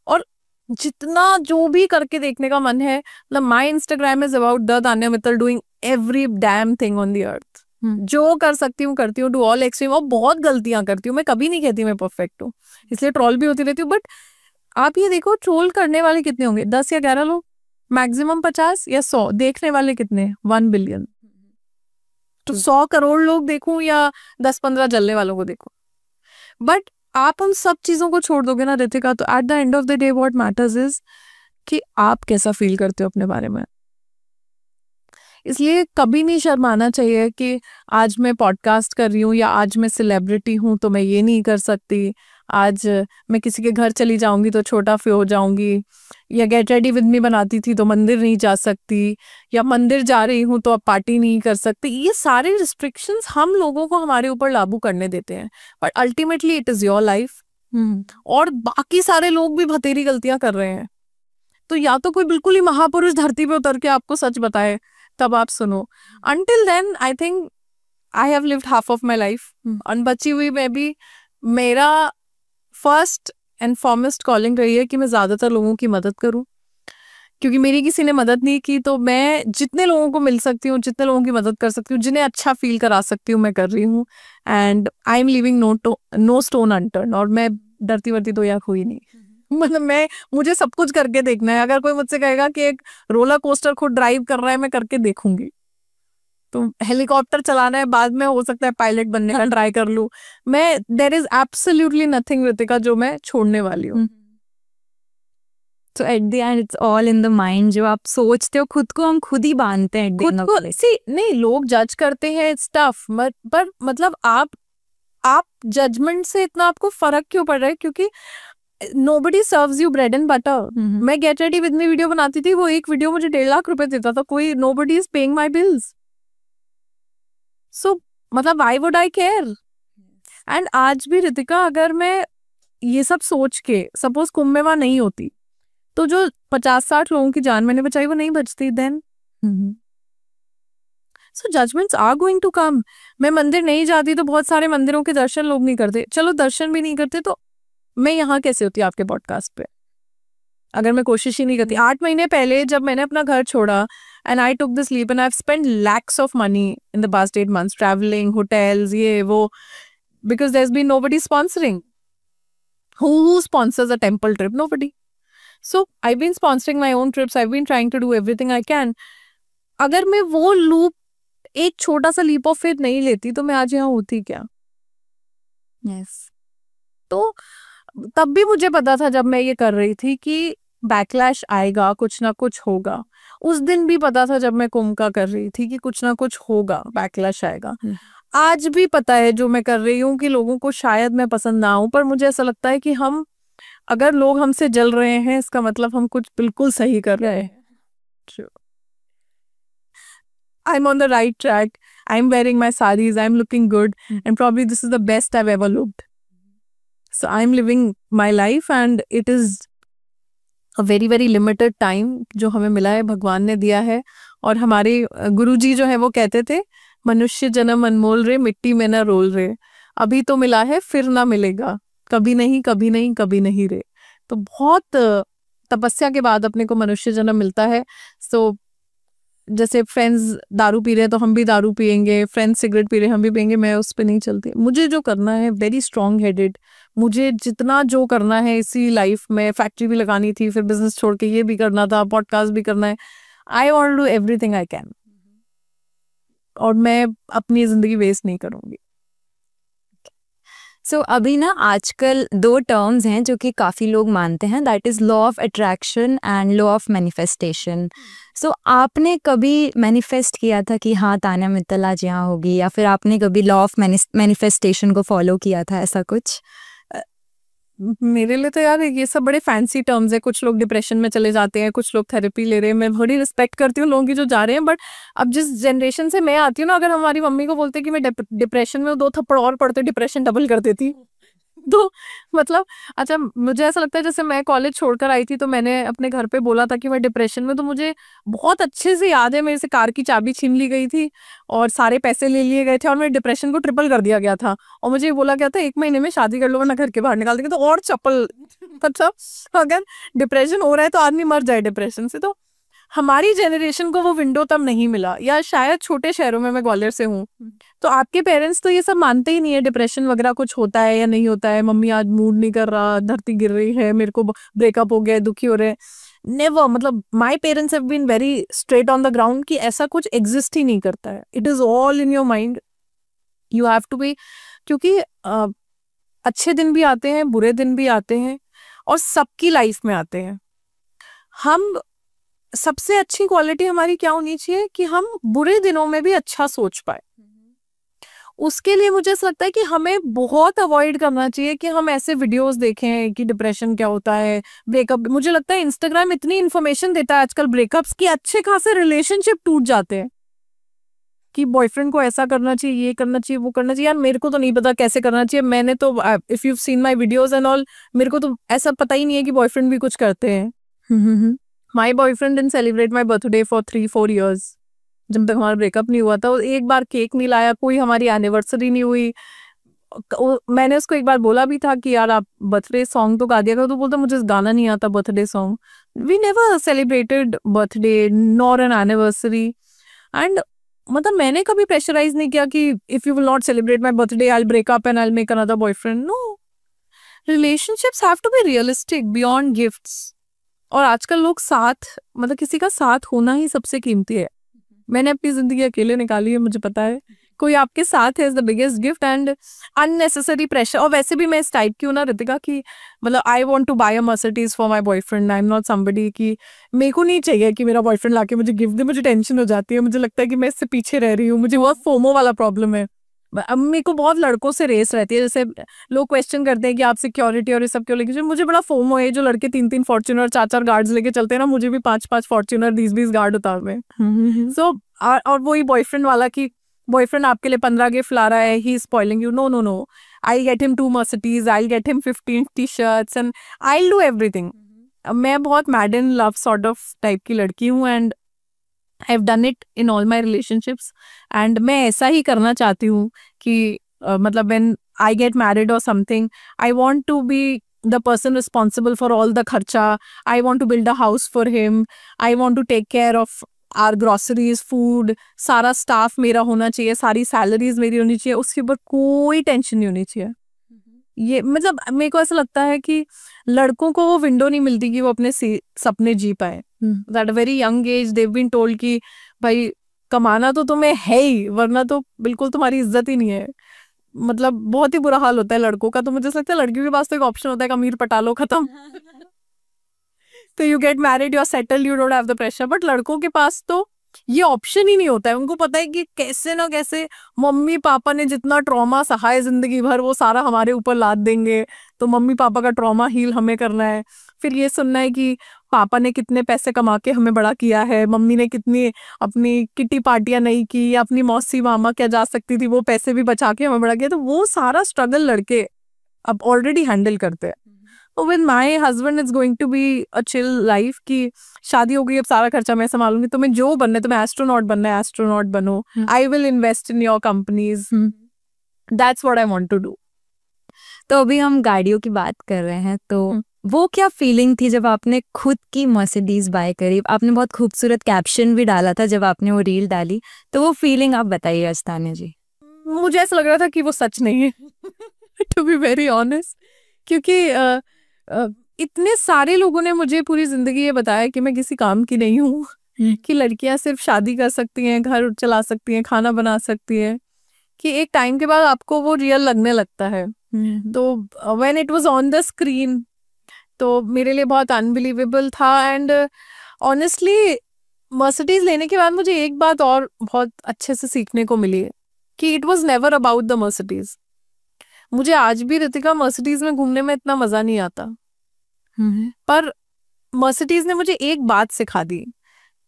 और जितना जो भी करके देखने का मन है, मतलब my Instagram is about the Tanya Mittal doing every damn thing on the earth. जो कर सकती हूँ करती हूँ, टू ऑल एक्सट्रीम। और बहुत गलतियां करती हूँ, मैं कभी नहीं कहती मैं परफेक्ट हूँ, इसलिए ट्रोल भी होती रहती हूँ। बट आप ये देखो ट्रोल करने वाले कितने होंगे, 10 या 11 लोग, मैक्सिमम 50 या 100। देखने वाले कितने, 1 बिलियन। तो 100 करोड़ लोग देखूं या 10-15 जलने वालों को देखूं, बट आप उन सब चीजों को छोड़ दोगे ना रितिका, तो at the end of the day what matters is कि आप कैसा फील करते हो अपने बारे में। इसलिए कभी नहीं शर्माना चाहिए कि आज मैं पॉडकास्ट कर रही हूँ या आज मैं सेलिब्रिटी हूँ तो मैं ये नहीं कर सकती, आज मैं किसी के घर चली जाऊंगी तो छोटा फी हो जाऊंगी, या गेट रेडी विद मी बनाती थी तो मंदिर नहीं जा सकती, या मंदिर जा रही हूँ तो अब पार्टी नहीं कर सकती। ये सारे रिस्ट्रिक्शंस हम लोगों को हमारे ऊपर लागू करने देते हैं, but ultimately it is your life. और बाकी सारे लोग भी बतेरी गलतियां कर रहे हैं, तो या तो कोई बिल्कुल ही महापुरुष धरती पे उतर के आपको सच बताए तब आप सुनो। Until then, I think I have lived half of my life. अनबची हुई मैं भी, मेरा फर्स्ट एंड फॉरमोस्ट कॉलिंग रही है कि मैं ज्यादातर लोगों की मदद करूं, क्योंकि मेरी किसी ने मदद नहीं की, तो मैं जितने लोगों को मिल सकती हूँ, जितने लोगों की मदद कर सकती हूँ, जिन्हें अच्छा फील करा सकती हूँ, मैं कर रही हूँ। And I am leaving no stone unturn. और मैं डरती वरती तो यार हुई नहीं। मतलब मुझे सब कुछ करके देखना है। अगर कोई मुझसे कहेगा कि एक रोलर कोस्टर खुद ड्राइव कर रहा है, मैं करके देखूंगी। तो हेलीकॉप्टर चलाना है, बाद में हो सकता है पायलट बनने का ट्राई कर लूं। There is absolutely nothing Ritika जो मैं छोड़ने वाली हूँ। तो at the end it's all in the mind. जो आप सोचते हो खुद को हम खुद ही बांधते हैं खुद को नहीं, लोग जज करते हैं, इट्स टफ, पर मतलब आप जजमेंट से इतना आपको फर्क क्यों पड़ रहा है? क्योंकि nobody serves you bread and butter। मैं get ready with me video बनाती थी, वो एक वीडियो मुझे 1.5 लाख रुपए देता था। कोई nobody is paying my bills, so मतलब why would I care? And आज भी रितिका, अगर मैं ये सब सोच के सपोज कुंभ में वहां नहीं होती, तो जो 50-60 लोगों की जान मैंने बचाई वो नहीं बचती then. So judgements are going to come. मैं मंदिर नहीं जाती तो बहुत सारे मंदिरों के दर्शन लोग नहीं करते। चलो दर्शन भी नहीं करते तो मैं यहाँ कैसे होती आपके पॉडकास्ट पे, अगर मैं कोशिश ही नहीं करती। 8 महीने पहले जब मैंने अपना घर छोड़ा and I took this leap and I have spent lakhs of money in the past 8 months travelling, hotels, ये वो, because there's been nobody sponsoring. Who sponsors a temple trip? Nobody. So I've been sponsoring my own trips. I've been trying to do everything I can. अगर मैं वो loop, एक छोटा सा leap of faith नहीं लेती तो मैं आज यहाँ होती क्या? Yes. तो तब भी मुझे पता था जब मैं ये कर रही थी कि बैकलैश आएगा, कुछ ना कुछ होगा। उस दिन भी पता था जब मैं कुंभ का कर रही थी कि कुछ ना कुछ होगा, बैकलैश आएगा। आज भी पता है जो मैं कर रही हूँ कि लोगों को शायद मैं पसंद ना आऊं, पर मुझे ऐसा लगता है कि अगर लोग हमसे जल रहे हैं, इसका मतलब हम कुछ बिल्कुल सही कर रहे हैं। I'm on the right track. I'm wearing my sarees. I'm looking good. And probably this is the best I've ever looked. So I'm living my life and it is a very, very limited time जो हमें मिला है, भगवान ने दिया है। और हमारे गुरुजी जो है वो कहते थे, मनुष्य जन्म अनमोल रे, मिट्टी में ना रोल रे। अभी तो मिला है, फिर ना मिलेगा, कभी नहीं, कभी नहीं, कभी नहीं रे। तो बहुत तपस्या के बाद अपने को मनुष्य जन्म मिलता है। सो जैसे फ्रेंड्स दारू पी रहे हैं तो हम भी दारू पियेंगे, फ्रेंड्स सिगरेट पी रहे हैं हम भी पियेंगे, मैं उस पर नहीं चलती। मुझे जो करना है, वेरी स्ट्रॉन्ग हेडेड, मुझे जितना जो करना है इसी लाइफ में, फैक्ट्री भी लगानी थी, फिर बिजनेस छोड़ के ये भी करना था, पॉडकास्ट भी करना है। I want to do everything I can, और मैं अपनी जिंदगी वेस्ट नहीं करूंगी। सो अभी ना आजकल 2 टर्म्स हैं जो कि काफ़ी लोग मानते हैं, that is law of attraction and law of manifestation. So आपने कभी मैनिफेस्ट किया था कि हाँ तान्या मित्तल आज यहाँ होगी, या फिर आपने कभी लॉ ऑफ मैनिफेस्टेशन को फॉलो किया था, ऐसा कुछ? मेरे लिए तो यार ये सब बड़े फैंसी टर्म्स है। कुछ लोग डिप्रेशन में चले जाते हैं, कुछ लोग थेरेपी ले रहे हैं। मैं बड़ी रिस्पेक्ट करती हूँ लोगों की जो जा रहे हैं, बट अब जिस जनरेशन से मैं आती हूँ ना, अगर हमारी मम्मी को बोलते कि मैं डिप्रेशन में, 2 थप्पड़ और पड़ते डिप्रेशन डबल कर देती। तो मतलब अच्छा, मुझे ऐसा लगता है जैसे मैं कॉलेज छोड़कर आई थी तो मैंने अपने घर पे बोला था कि मैं डिप्रेशन में, तो मुझे बहुत अच्छे से याद है, मेरे से कार की चाबी छीन ली गई थी और सारे पैसे ले लिए गए थे और मेरे डिप्रेशन को ट्रिपल कर दिया गया था। और मुझे बोला गया था 1 महीने में शादी कर लो वरना घर के बाहर निकाल देंगे। तो और चप्पल, मतलब अगर डिप्रेशन हो रहा है तो आदमी मर जाए डिप्रेशन से। तो हमारी जनरेशन को वो विंडो तब नहीं मिला, या शायद छोटे शहरों में, मैं ग्वालियर से हूँ, तो आपके पेरेंट्स तो ये सब मानते ही नहीं है डिप्रेशन वगैरह कुछ होता है या नहीं होता है। मम्मी आज मूड नहीं कर रहा, धरती गिर रही है, मेरे को ब्रेकअप हो गया, दुखी हो रहे हैं, नेवर। मतलब my parents have been very straight on the ground कि ऐसा कुछ एग्जिस्ट ही नहीं करता है, it is all in your mind, you have to be. क्योंकि अच्छे दिन भी आते हैं, बुरे दिन भी आते हैं, और सबकी लाइफ में आते हैं। हम सबसे अच्छी क्वालिटी हमारी क्या होनी चाहिए कि हम बुरे दिनों में भी अच्छा सोच पाए। उसके लिए मुझे ऐसा लगता है कि हमें बहुत अवॉइड करना चाहिए कि हम ऐसे वीडियोस देखें कि डिप्रेशन क्या होता है, ब्रेकअप। मुझे लगता है इंस्टाग्राम इतनी इन्फॉर्मेशन देता है आजकल ब्रेकअप्स की, अच्छे खासे रिलेशनशिप टूट जाते हैं कि बॉयफ्रेंड को ऐसा करना चाहिए, ये करना चाहिए, वो करना चाहिए। यार मेरे को तो नहीं पता कैसे करना चाहिए। मैंने तो, if you seen my videos and all, मेरे को तो ऐसा पता ही नहीं है कि बॉयफ्रेंड भी कुछ करते हैं। My boyfriend didn't celebrate my birthday for 3-4 years, जब तक हमारा ब्रेकअप नहीं हुआ था। एक बार केक नहीं लाया, कोई हमारी एनिवर्सरी नहीं हुई। मैंने उसको एक बार बोला भी था कि यार आप बर्थडे सॉन्ग तो गा दिया करो, तो बोलता मुझे गाना नहीं आता birthday song. We never celebrated birthday nor an anniversary. And मतलब मैंने कभी प्रेशराइज नहीं किया कि if you will not celebrate my birthday I will break up and I will make another boyfriend. No, relationships have to be realistic beyond gifts. और आजकल लोग साथ, मतलब किसी का साथ होना ही सबसे कीमती है. मैंने अपनी जिंदगी अकेले निकाली है, मुझे पता है. कोई आपके साथ है is the biggest gift. And unnecessary pressure. और वैसे भी मैं इस टाइप की हूँ ना रितिका की, मतलब I want to buy a Mercedes for my boyfriend. I am not somebody कि मेरे को नहीं चाहिए कि मेरा बॉयफ्रेंड लाके मुझे गिफ्ट दे. मुझे टेंशन हो जाती है, मुझे लगता है कि मैं इससे पीछे रह रही हूँ. मुझे बहुत फोमो वाला प्रॉब्लम है. अब मेरे को बहुत लड़कों से रेस रहती है. जैसे लोग क्वेश्चन करते हैं कि आप सिक्योरिटी और ये सब क्यों लेके, मुझे बड़ा फोमो है. जो लड़के 3-3 फॉर्च्यूनर 4-4 गार्ड्स लेके चलते हैं ना, मुझे भी 5-5 फॉर्च्यूनर 20-20 गार्ड उतार में. सो और वही बॉयफ्रेंड वाला कि बॉयफ्रेंड आपके लिए 15 गिफ्ट ला रहा है, he is spoiling you. No no no, I get him 2 Mercedes, I get him 15 t-shirts and I do everything. मैं बहुत mad in love sort of type की लड़की हूँ. And I have done it in all my relationships. एंड मैं ऐसा ही करना चाहती हूँ कि मतलब व्हेन आई गेट मैरिड और something, I want to be the person responsible for all the खर्चा. I want to build a house for him. I want to take care of our groceries, food. सारा staff मेरा होना चाहिए, सारी salaries मेरी होनी चाहिए. उसके ऊपर कोई टेंशन नहीं होनी चाहिए. ये मतलब मेरे को ऐसा लगता है कि लड़कों को वो विंडो नहीं मिलती कि वो अपने सपने जी पाए. That a very young age they have been told कि भाई कमाना तो तुम्हें है ही, वरना तो बिल्कुल तुम्हारी इज्जत ही नहीं है. मतलब बहुत ही बुरा हाल होता है लड़कों का. तो मुझे लगता है लड़कियों के पास तो एक ऑप्शन होता है, अमीर पटा लो, खत्म. तो you get married, you are settled, you don't have the pressure. But लड़कों के पास तो ये ऑप्शन ही नहीं होता है. उनको पता है कि कैसे ना कैसे मम्मी पापा ने जितना ट्रॉमा सहा है जिंदगी भर, वो सारा हमारे ऊपर लाद देंगे. तो मम्मी पापा का ट्रॉमा हील हमें करना है. फिर ये सुनना है कि पापा ने कितने पैसे कमा के हमें बड़ा किया है, मम्मी ने कितनी अपनी किटी पार्टियां नहीं की, या अपनी मौसी मामा क्या जा सकती थी वो पैसे भी बचा के हमें बड़ा किया. तो वो सारा स्ट्रगल लड़के अब ऑलरेडी हैंडल करते हैं. तो with my husband it's going to be a chill life कि शादी हो गई, अब सारा खर्चा मैं संभालूंगी. तुम्हें जो बनना है, तुम्हें एस्ट्रोनॉट बनना है, एस्ट्रोनॉट बनो. I will invest in your companies. That's what I want to do. तो अभी हम गाड़ियों की बात कर रहे हैं, तो वो क्या फीलिंग थी जब आपने खुद की मर्सिडीज बाय करी? आपने बहुत खूबसूरत कैप्शन भी डाला था जब आपने वो रील डाली, तो वो फीलिंग आप बताइए अस्तान्या जी. मुझे ऐसा लग रहा था कि वो सच नहीं है, टू बी वेरी ऑनेस्ट. क्योंकि इतने सारे लोगों ने मुझे पूरी जिंदगी ये बताया कि मैं किसी काम की नहीं हूँ, कि लड़कियां सिर्फ शादी कर सकती हैं, घर चला सकती हैं, खाना बना सकती हैं. कि एक टाइम के बाद आपको वो रियल लगने लगता है. तो when it was on the screen, तो मेरे लिए बहुत अनबिलीवेबल था. एंड ऑनेस्टली मर्सिडीज लेने के बाद मुझे एक बात और बहुत अच्छे से सीखने को मिली कि it was never about the Mercedes. मुझे आज भी रितिका मर्सिडीज में घूमने में इतना मजा नहीं आता. पर मर्सिडीज ने मुझे एक बात सिखा दी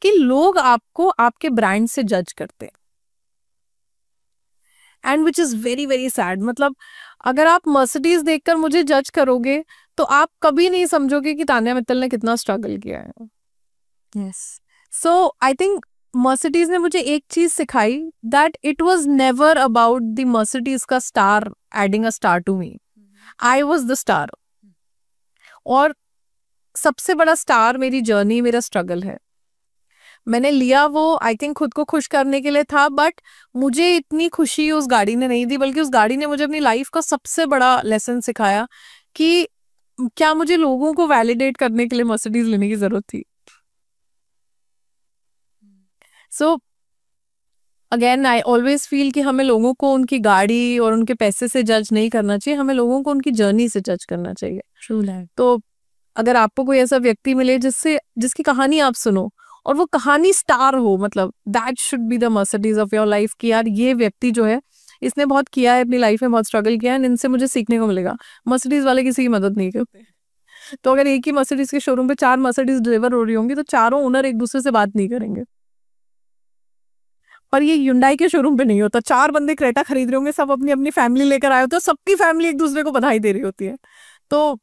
कि लोग आपको आपके ब्रांड से जज करते हैं. And which is very very sad. मतलब अगर आप मर्सिडीज देखकर मुझे जज करोगे तो आप कभी नहीं समझोगे कि तान्या मित्तल ने कितना स्ट्रगल किया है. Yes. So I think Mercedes ने मुझे एक चीज सिखाई, that it was never about the Mercedes का star adding a star to me. I was the star. और सबसे बड़ा स्टार मेरी जर्नी, मेरा स्ट्रगल है. मैंने लिया वो आई थिंक खुद को खुश करने के लिए था, बट मुझे इतनी खुशी उस गाड़ी ने नहीं दी, बल्कि उस गाड़ी ने मुझे अपनी लाइफ का सबसे बड़ा लेसन सिखाया कि क्या मुझे लोगों को वैलिडेट करने के लिए मर्सिडीज लेने की जरूरत थी. So again I always feel कि हमें लोगों को उनकी गाड़ी और उनके पैसे से जज नहीं करना चाहिए, हमें लोगों को उनकी जर्नी से जज करना चाहिए. True that. तो अगर आपको कोई ऐसा व्यक्ति मिले जिसकी कहानी आप सुनो और वो कहानी स्टार हो, मतलब that should be the Mercedes of your life. कि यार ये व्यक्ति जो है, इसने बहुत किया है अपनी लाइफ में, बहुत स्ट्रगल किया है, इनसे मुझे सीखने को मिलेगा. मर्सिडीज वाले किसी की मदद नहीं करते. तो अगर एक ही मर्सिडीज के शोरूम पे 4 मर्सिडीज डिलीवर हो रही होंगी तो चारों ओनर एक दूसरे से बात नहीं करेंगे. पर ये ह्युंडई के शोरूम पे नहीं होता. 4 बंदे क्रेटा खरीद रहे होंगे, सब अपनी अपनी फैमिली लेकर आए होते हैं, सबकी फैमिली एक दूसरे को बधाई दे रही होती है. तो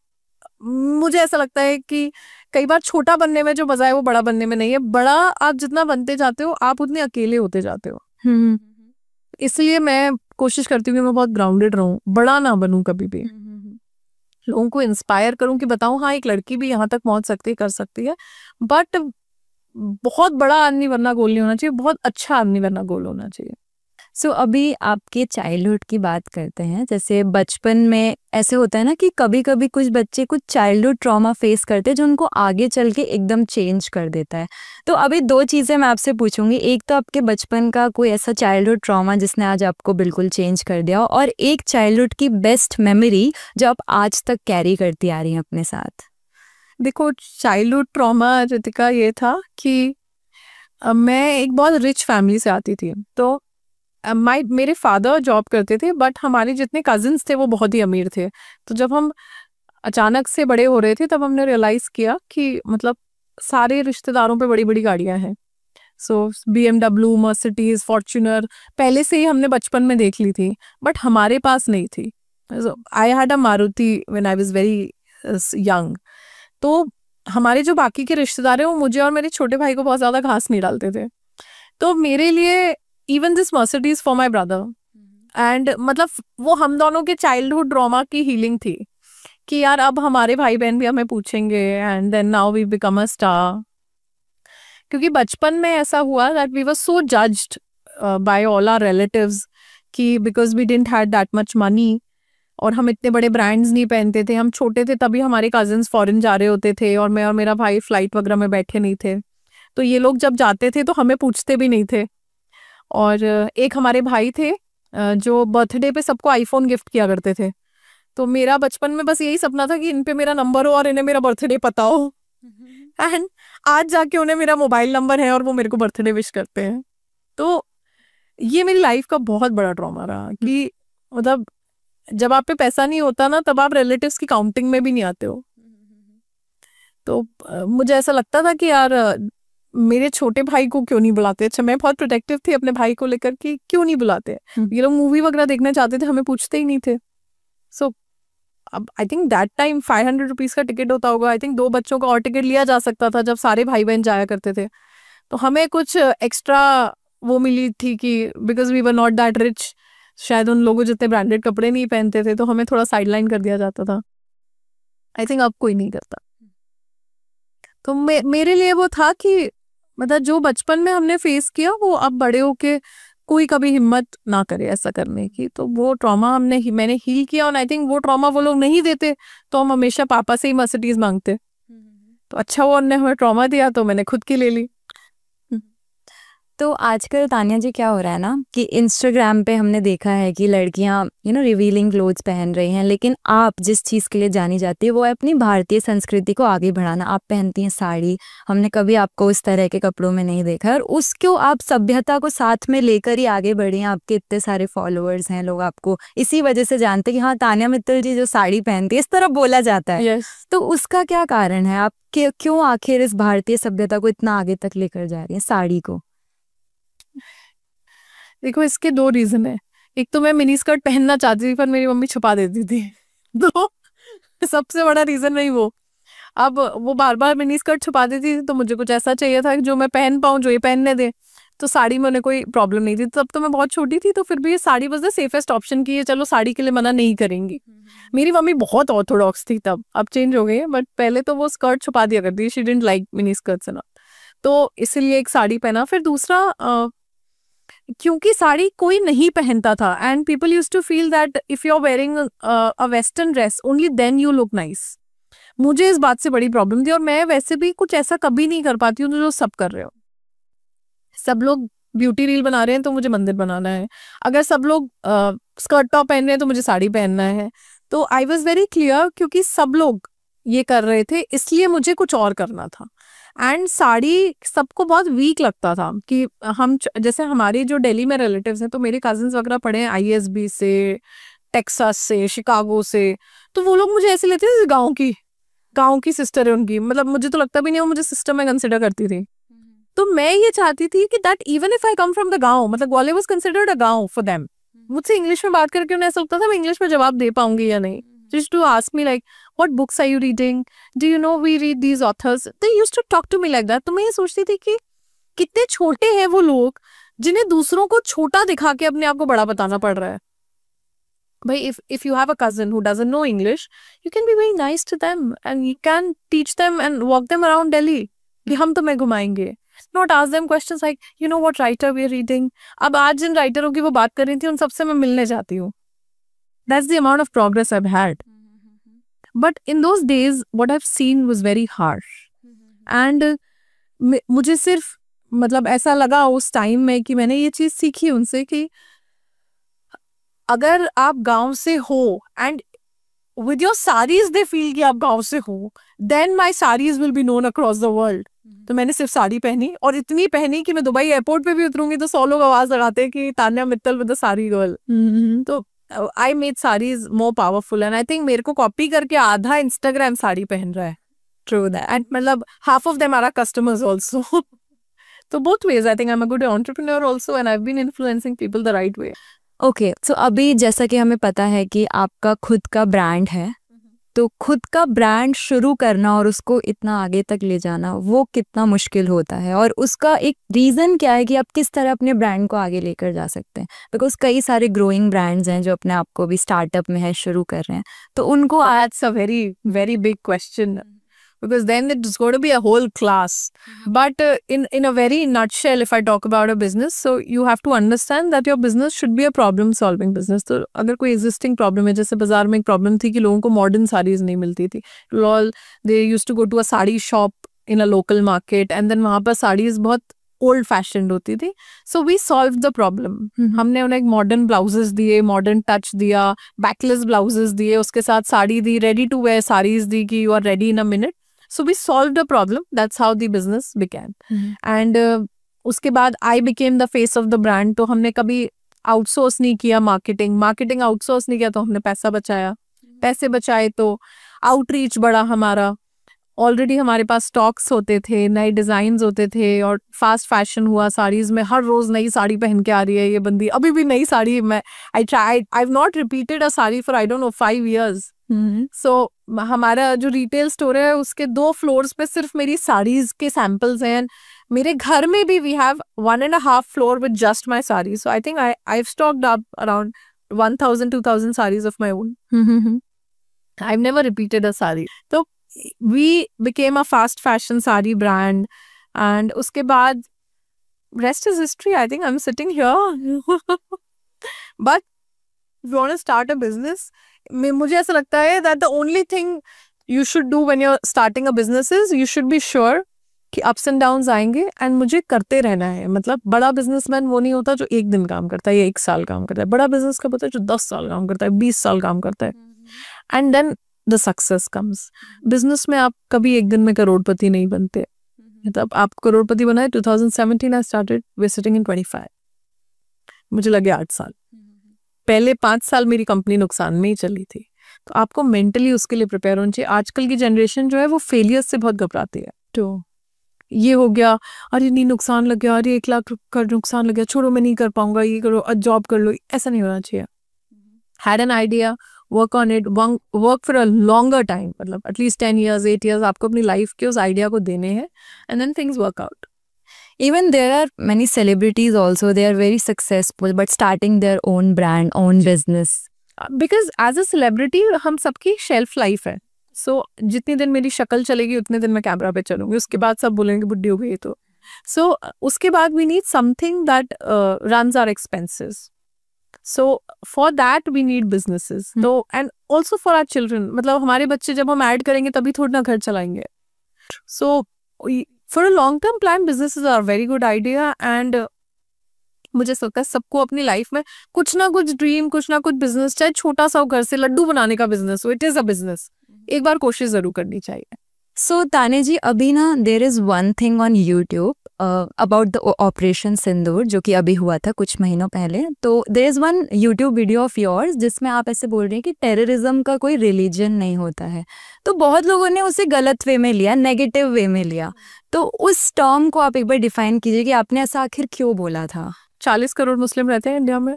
मुझे ऐसा लगता है कि कई बार छोटा बनने में जो मजा है वो बड़ा बनने में नहीं है. बड़ा आप जितना बनते जाते हो आप उतने अकेले होते जाते हो. इसलिए मैं कोशिश करती हूँ कि मैं बहुत ग्राउंडेड रहूँ, बड़ा ना बनूँ कभी भी, लोगों को इंस्पायर करूँ कि बताऊँ हाँ एक लड़की भी यहाँ तक पहुँच सकती है, कर सकती है, बट बहुत बड़ा आदमी बनना गोल नहीं होना चाहिए, बहुत अच्छा आदमी बनना गोल होना चाहिए। सो अभी आपके चाइल्डहुड की बात करते हैं। जैसे बचपन में ऐसे होता है ना कि कभी कभी कुछ बच्चे कुछ चाइल्डहुड ट्रॉमा फेस करते हैं जो उनको आगे चल के एकदम चेंज कर देता है। तो अभी दो चीज़ें मैं आपसे पूछूंगी, एक तो आपके बचपन का कोई ऐसा चाइल्डहुड ट्रॉमा जिसने आज आपको बिल्कुल चेंज कर दिया, और एक चाइल्डहुड की बेस्ट मेमोरी जो आप आज तक कैरी करती आ रही हैं अपने साथ। देखो चाइल्डहुड ट्रॉमा रितिका ये था कि मैं एक बहुत रिच फैमिली से आती थी, तो मेरे फादर जॉब करते थे, बट हमारे जितने कजिन्स थे वो बहुत ही अमीर थे। तो जब हम अचानक से बड़े हो रहे थे तब हमने रियलाइज़ किया कि मतलब सारे रिश्तेदारों पे बड़ी बड़ी गाड़ियां हैं। सो BMW, मर्सिडीज, फॉर्च्यूनर पहले से ही हमने बचपन में देख ली थी, बट हमारे पास नहीं थी। I had a Maruti when I was very young. तो हमारे जो बाकी के रिश्तेदार हैं वो मुझे और मेरे छोटे भाई को बहुत ज़्यादा घास नहीं डालते थे। तो मेरे लिए even this Mercedes for my brother, and मतलब वो हम दोनों के चाइल्डहुड ट्रॉमा की हीलिंग थी कि यार अब हमारे भाई बहन भी हमें पूछेंगे, and then now we become a star. क्योंकि बचपन में ऐसा हुआ that we were so judged by all our relatives कि because we didn't had that much money, और हम इतने बड़े ब्रांड्स नहीं पहनते थे, हम छोटे थे तभी हमारे कजिन्स फॉरेन जा रहे होते थे और मैं और मेरा भाई फ्लाइट वगैरह में बैठे नहीं थे, तो ये लोग जब जाते थे तो हमें पूछते भी नहीं थे। और एक हमारे भाई थे जो बर्थडे पे सबको आईफोन गिफ्ट किया करते थे, तो मेरा बचपन में बस यही सपना था कि इन पे मेरा नंबर हो और इन्हें मेरा बर्थडे पता हो, एंड आज जाके उन्हें मेरा मोबाइल नंबर है और वो मेरे को बर्थडे विश करते हैं। तो ये मेरी लाइफ का बहुत बड़ा ट्रॉमा रहा कि मतलब जब आप पे पैसा नहीं होता ना तब आप रिलेटिव्स की काउंटिंग में भी नहीं आते हो। तो मुझे ऐसा लगता था कि यार मेरे छोटे भाई को क्यों नहीं बुलाते। अच्छा मैं बहुत प्रोटेक्टिव थी अपने भाई को लेकर कि क्यों नहीं बुलाते, ये लोग मूवी वगैरह देखना चाहते थे, हमें पूछते ही नहीं थे। सो अब I think that time 500 rupees का टिकट होता होगा, आई थिंक 2 बच्चों का और टिकट लिया जा सकता था जब सारे भाई बहन जाया करते थे। तो हमें कुछ एक्स्ट्रा वो मिली थी कि because we were not that rich, शायद उन लोगों जितने ब्रांडेड कपड़े नहीं पहनते थे, तो हमें थोड़ा साइडलाइन कर दिया जाता था। आई थिंक अब कोई नहीं करता। तो मेरे लिए वो था कि मतलब जो बचपन में हमने फेस किया वो अब बड़े होके कोई कभी हिम्मत ना करे ऐसा करने की। तो वो ट्रॉमा मैंने हील किया, और आई थिंक वो ट्रॉमा वो लोग नहीं देते तो हम हमेशा पापा से ही मर्सिडीज मांगते। तो अच्छा वो उन्होंने हमें ट्रॉमा दिया तो मैंने खुद की ले ली। तो आजकल तानिया जी क्या हो रहा है ना कि इंस्टाग्राम पे हमने देखा है कि लड़कियां रिवीलिंग क्लोथ्स पहन रही हैं, लेकिन आप जिस चीज़ के लिए जानी जाती है वो है अपनी भारतीय संस्कृति को आगे बढ़ाना। आप पहनती हैं साड़ी, हमने कभी आपको उस तरह के कपड़ों में नहीं देखा, और उसको आप सभ्यता को साथ में लेकर ही आगे बढ़ी हैं। आपके इतने सारे फॉलोअर्स हैं, लोग आपको इसी वजह से जानते हैं कि हाँ तानिया मित्तल जी जो साड़ी पहनती है, इस तरह बोला जाता है। yes. तो उसका क्या कारण है? आप क्यों आखिर इस भारतीय सभ्यता को इतना आगे तक लेकर जा रही हैं, साड़ी को? देखो इसके 2 रीजन है। एक तो मैं मिनी स्कर्ट पहनना चाहती थी पर मेरी मम्मी छुपा देती थी तो सबसे बड़ा रीजन नहीं वो। अब वो बार बार मिनी स्कर्ट छुपा देती थी तो मुझे कुछ ऐसा चाहिए था जो मैं पहन पाऊँ, जो ये पहनने दे। तो साड़ी में उन्हें कोई प्रॉब्लम नहीं थी, तब तो मैं बहुत छोटी थी, तो फिर भी ये sari was the safest option की, चलो साड़ी के लिए मना नहीं करेंगी। मेरी मम्मी बहुत ऑर्थोडॉक्स थी तब, अब चेंज हो गई है, बट पहले तो वो स्कर्ट छुपा दिया करती, she didn't like mini skirts and all. तो इसीलिए एक साड़ी पहना। फिर दूसरा क्योंकि साड़ी कोई नहीं पहनता था, and people used to feel that if you are wearing a western dress only then you look nice. मुझे इस बात से बड़ी प्रॉब्लम थी, और मैं वैसे भी कुछ ऐसा कभी नहीं कर पाती हूँ जो सब कर रहे हो। सब लोग ब्यूटी रील बना रहे हैं तो मुझे मंदिर बनाना है, अगर सब लोग स्कर्ट टॉप पहन रहे हैं तो मुझे साड़ी पहनना है। तो आई वॉज वेरी क्लियर, क्योंकि सब लोग ये कर रहे थे इसलिए मुझे कुछ और करना था। एंड साड़ी सबको बहुत वीक लगता था कि हम जैसे हमारे जो दिल्ली में रिलेटिव्स हैं, तो मेरे कजिन्स वगैरह पढ़े हैं ISB से, टेक्सास से, शिकागो से, तो वो लोग मुझे ऐसे लेते थे गाँव की सिस्टर है उनकी। मतलब मुझे तो लगता भी नहीं वो मुझे सिस्टर में कंसिडर करती थी। तो मैं ये चाहती थी कि that even if I come from the गाँव, मतलब ग्वालियर वाज कंसिडर्ड अ गाँव फॉर देम। मुझसे इंग्लिश में बात करके उन्हें ऐसा लगता था मैं इंग्लिश में जवाब दे पाऊंगी या नहीं। Just to ask me like, what books are you reading? Do you know we read these authors? They used to talk to me like that. तो मैं ये सोचती थी कि कितने छोटे हैं वो लोग जिन्हें दूसरों को छोटा दिखा के अपने आप को बड़ा बताना पड़ रहा है। भाई if you have a cousin who doesn't know English, you can be very nice to them and you can teach them and walk them around Delhi कि हम तुम्हें घुमाएंगे. Not ask them questions like you know what writer we are reading. अब आज जिन राइटरों की वो बात कर रही थी उन सबसे मैं मिलने जाती हूँ. That's the amount of progress I've had. But in those days what I've seen was very harsh. And मुझे सिर्फ मतलब ऐसा लगा उस टाइम में कि मैंने ये चीज़ सीखी उनसे कि अगर आप गांव से हो and with your saris they feel कि आप गांव से हो, then my saris will be known across the world. तो मैंने सिर्फ साड़ी पहनी और इतनी पहनी कि मैं दुबई एयरपोर्ट पे भी उतरूंगी तो 100 लोग आवाज लगाते हैं कि Tanya Mittal with the sari girl. तो I made saris more powerful and I think मेरे को कॉपी करके आधा इंस्टाग्राम साड़ी पहन रहा है. True that. एंड मतलब half of them are our customers also. तो both ways I think I'm a good entrepreneur also and I've been influencing people the right way. Okay, so अभी जैसा कि हमें पता है कि आपका खुद का ब्रांड है, तो खुद का ब्रांड शुरू करना और उसको इतना आगे तक ले जाना वो कितना मुश्किल होता है, और उसका एक रीज़न क्या है कि आप किस तरह अपने ब्रांड को आगे लेकर जा सकते हैं? बिकॉज कई सारे ग्रोइंग ब्रांड्स हैं जो अपने आप को भी स्टार्टअप में है शुरू कर रहे हैं, तो उनको That's a very very big question. Because then it's going to be a whole class. But in a very nutshell, if I talk about a business, so you have to understand that your business should be a problem solving business. तो अगर कोई existing problem है, जैसे बाजार में एक problem थी कि लोगों को modern sarees नहीं मिलती थी. They used to go to a sari shop in a local market and then वहाँ पर sarees बहुत old fashioned होती थी. So we solved the problem. हमने उन्हें modern blouses दिए, modern touch दिया, backless blouses दिए, उसके साथ साड़ी दी, ready to wear sarees दी कि you are ready in a minute. So we solved a problem. That's how the business began. And उसके बाद I became the face of the brand. तो हमने कभी outsource नहीं किया marketing outsource नहीं किया, तो हमने पैसा बचाया. पैसे बचाए तो outreach बढ़ा हमारा. ऑलरेडी हमारे पास स्टॉक्स होते थे, नए डिज़ाइंस होते थे और फास्ट फैशन हुआ. साड़ीज़ में हर रोज़ नई साड़ी पहन के आ रही है ये बंदी, अभी भी नई साड़ी. मैं आई have not repeated a sari for I don't know 5 years. सो हमारा जो रिटेल स्टोर है उसके 2 फ्लोर्स पे सिर्फ मेरी साड़ीज़ के सैम्पल्स हैं. मेरे घर में भी we have 1.5 floor with just my sari. So I think I have stocked up around 1000-2000 sarees of my own. I've never repeated a saree. So we became a fast fashion saree brand, and उसके बाद rest is history. I think I'm sitting here. But if you want to start a business, मुझे ऐसा लगता है that the only thing you should do when you're starting a business is you should be sure कि ups and downs आएंगे and मुझे करते रहना है. मतलब बड़ा बिजनेसमैन वो नहीं होता जो 1 दिन काम करता है या 1 साल काम करता है. बड़ा बिजनेस का होता है जो 10 साल काम करता है, 20 साल काम करता है. And then the success comes. Business में आप कभी 1 दिन में करोड़पति नहीं बनते. मतलब आप करोड़पति बनाए 2017 I started, we're sitting in 25. मुझे लगे 8 साल. पहले 5 साल मेरी कंपनी नुकसान में ही चली थी. तो आपको मेंटली उसके लिए प्रिपेयर होना चाहिए. आजकल की जनरेशन जो है वो फेलियर से बहुत घबराती है. तो ये हो गया, अरे नहीं नुकसान लग गया, अरे 1 लाख का नुकसान लग गया, छोड़ो मैं नहीं कर पाऊंगा, ये करो, जॉब कर लो. ऐसा नहीं होना चाहिए. Had an idea, work on it, work for a longer time, मतलब at least 10 years, 8 years आपको अपनी लाइफ के उस आइडिया को देने हैं, and then things work out. Even there are many celebrities also, they are very successful but starting their own brand, own business. Because as a celebrity हम सबकी shelf life है. So जितनी दिन मेरी शक्ल चलेगी उतने दिन मैं कैमरा पे चलूंगी, उसके बाद सब बोलेंगे बुड्ढी हो गई. तो so उसके बाद we need something that runs our expenses. So for that we need businesses. So and also for our children, मतलब हमारे बच्चे जब हम ऐड करेंगे तभी थोड़ा ना घर चलाएंगे. So for a long term plan, businesses are a very good idea. And मुझे लगता है सबको अपनी लाइफ में कुछ ना कुछ ड्रीम, कुछ ना कुछ बिजनेस, चाहे छोटा सा हो, घर से लड्डू बनाने का बिजनेस हो, इट इज अ बिजनेस, एक बार कोशिश जरूर करनी चाहिए. सो ताने जी, अभी ना there is one thing on YouTube about the Operation Sindoor जो कि अभी हुआ था कुछ महीनों पहले. तो there is one YouTube video of yours जिसमें आप ऐसे बोल रहे हैं कि टेररिज्म का कोई रिलीजन नहीं होता है. तो बहुत लोगों ने उसे गलत वे में लिया, नेगेटिव वे में लिया. तो उस टर्म को आप एक बार डिफाइन कीजिए कि आपने ऐसा आखिर क्यों बोला था. 40 करोड़ मुस्लिम रहते हैं इंडिया में.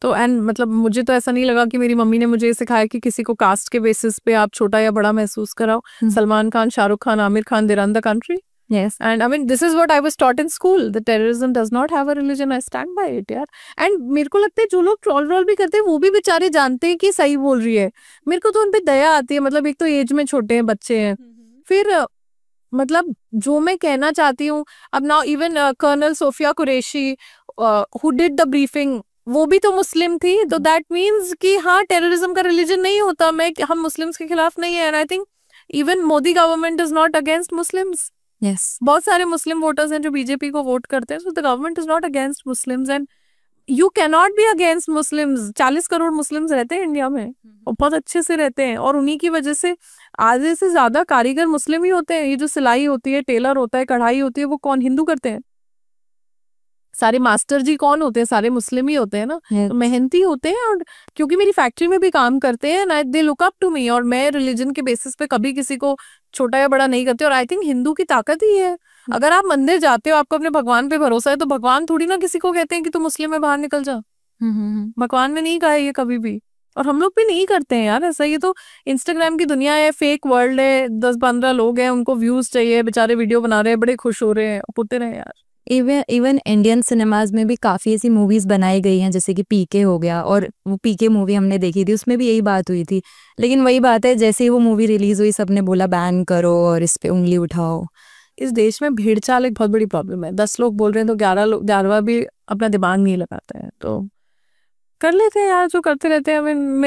तो एंड मतलब मुझे तो ऐसा नहीं लगा कि मेरी मम्मी ने मुझे सिखाया कि किसी को कास्ट के बेसिस पे आप छोटा या बड़ा महसूस कराओ. Salman Khan, Shahrukh Khan, Aamir Khan, they run the country. Yes. And I mean, this is what I was taught in school. The terrorism does not have a religion. I stand by it, यार. And मेरे को लगता है जो लोग ट्रोल भी करते हैं वो भी बेचारे जानते हैं कि सही बोल रही है. मेरे को तो उन पे दया आती है. मतलब एक तो एज में छोटे हैं, बच्चे हैं. फिर मतलब जो मैं कहना चाहती हूँ, अब now even colonel Sofiya Qureshi who did the briefing, वो भी तो मुस्लिम थी. तो दैट मीन्स कि हाँ, टेररिज्म का रिलीजन नहीं होता. हम मुस्लिम्स के खिलाफ नहीं है. And I think even Modi government is not against Muslims. Yes. बहुत सारे मुस्लिम वोटर्स हैं जो बीजेपी को वोट करते हैं. So the government is not against Muslims and you can not be against Muslims. 40 crore Muslims रहते हैं इंडिया में और बहुत अच्छे से रहते हैं. और उन्हीं की वजह से आधे से ज्यादा कारीगर मुस्लिम ही होते हैं. ये जो सिलाई होती है, टेलर होता है, कढ़ाई होती है, वो कौन? हिंदू करते हैं. सारे मास्टर जी कौन होते हैं? सारे मुस्लिम ही होते हैं ना. तो मेहनती होते हैं. और क्योंकि मेरी फैक्ट्री में भी काम करते हैं ना, they look up to me. और मैं रिलीजन के बेसिस पे कभी किसी को छोटा या बड़ा नहीं करती. और आई थिंक हिंदू की ताकत ही है. अगर आप मंदिर जाते हो, आपको अपने भगवान पे भरोसा है, तो भगवान थोड़ी ना किसी को कहते हैं कि तू मुस्लिम में बाहर निकल जा. भगवान ने नहीं कहा है ये कभी भी. और हम लोग भी नहीं करते हैं यार ऐसा. ये तो इंस्टाग्राम की दुनिया है, फेक वर्ल्ड है. 10-15 लोग हैं, उनको व्यूज चाहिए, बेचारे वीडियो बना रहे हैं, बड़े खुश हो रहे हैं, पुते रहे यार. इवन इंडियन सिनेमाज में भी काफ़ी ऐसी मूवीज़ बनाई गई हैं, जैसे कि पीके हो गया. और वो पीके मूवी हमने देखी थी, उसमें भी यही बात हुई थी. लेकिन वही बात है, जैसे ही वो मूवी रिलीज़ हुई, सबने बोला बैन करो और इस पे उंगली उठाओ. इस देश में भीड़ चाल एक बहुत बड़ी प्रॉब्लम है. 10 लोग बोल रहे हैं तो 11वां भी अपना दिमाग नहीं लगाते हैं. तो कर लेते हैं यार जो करते रहते हैं.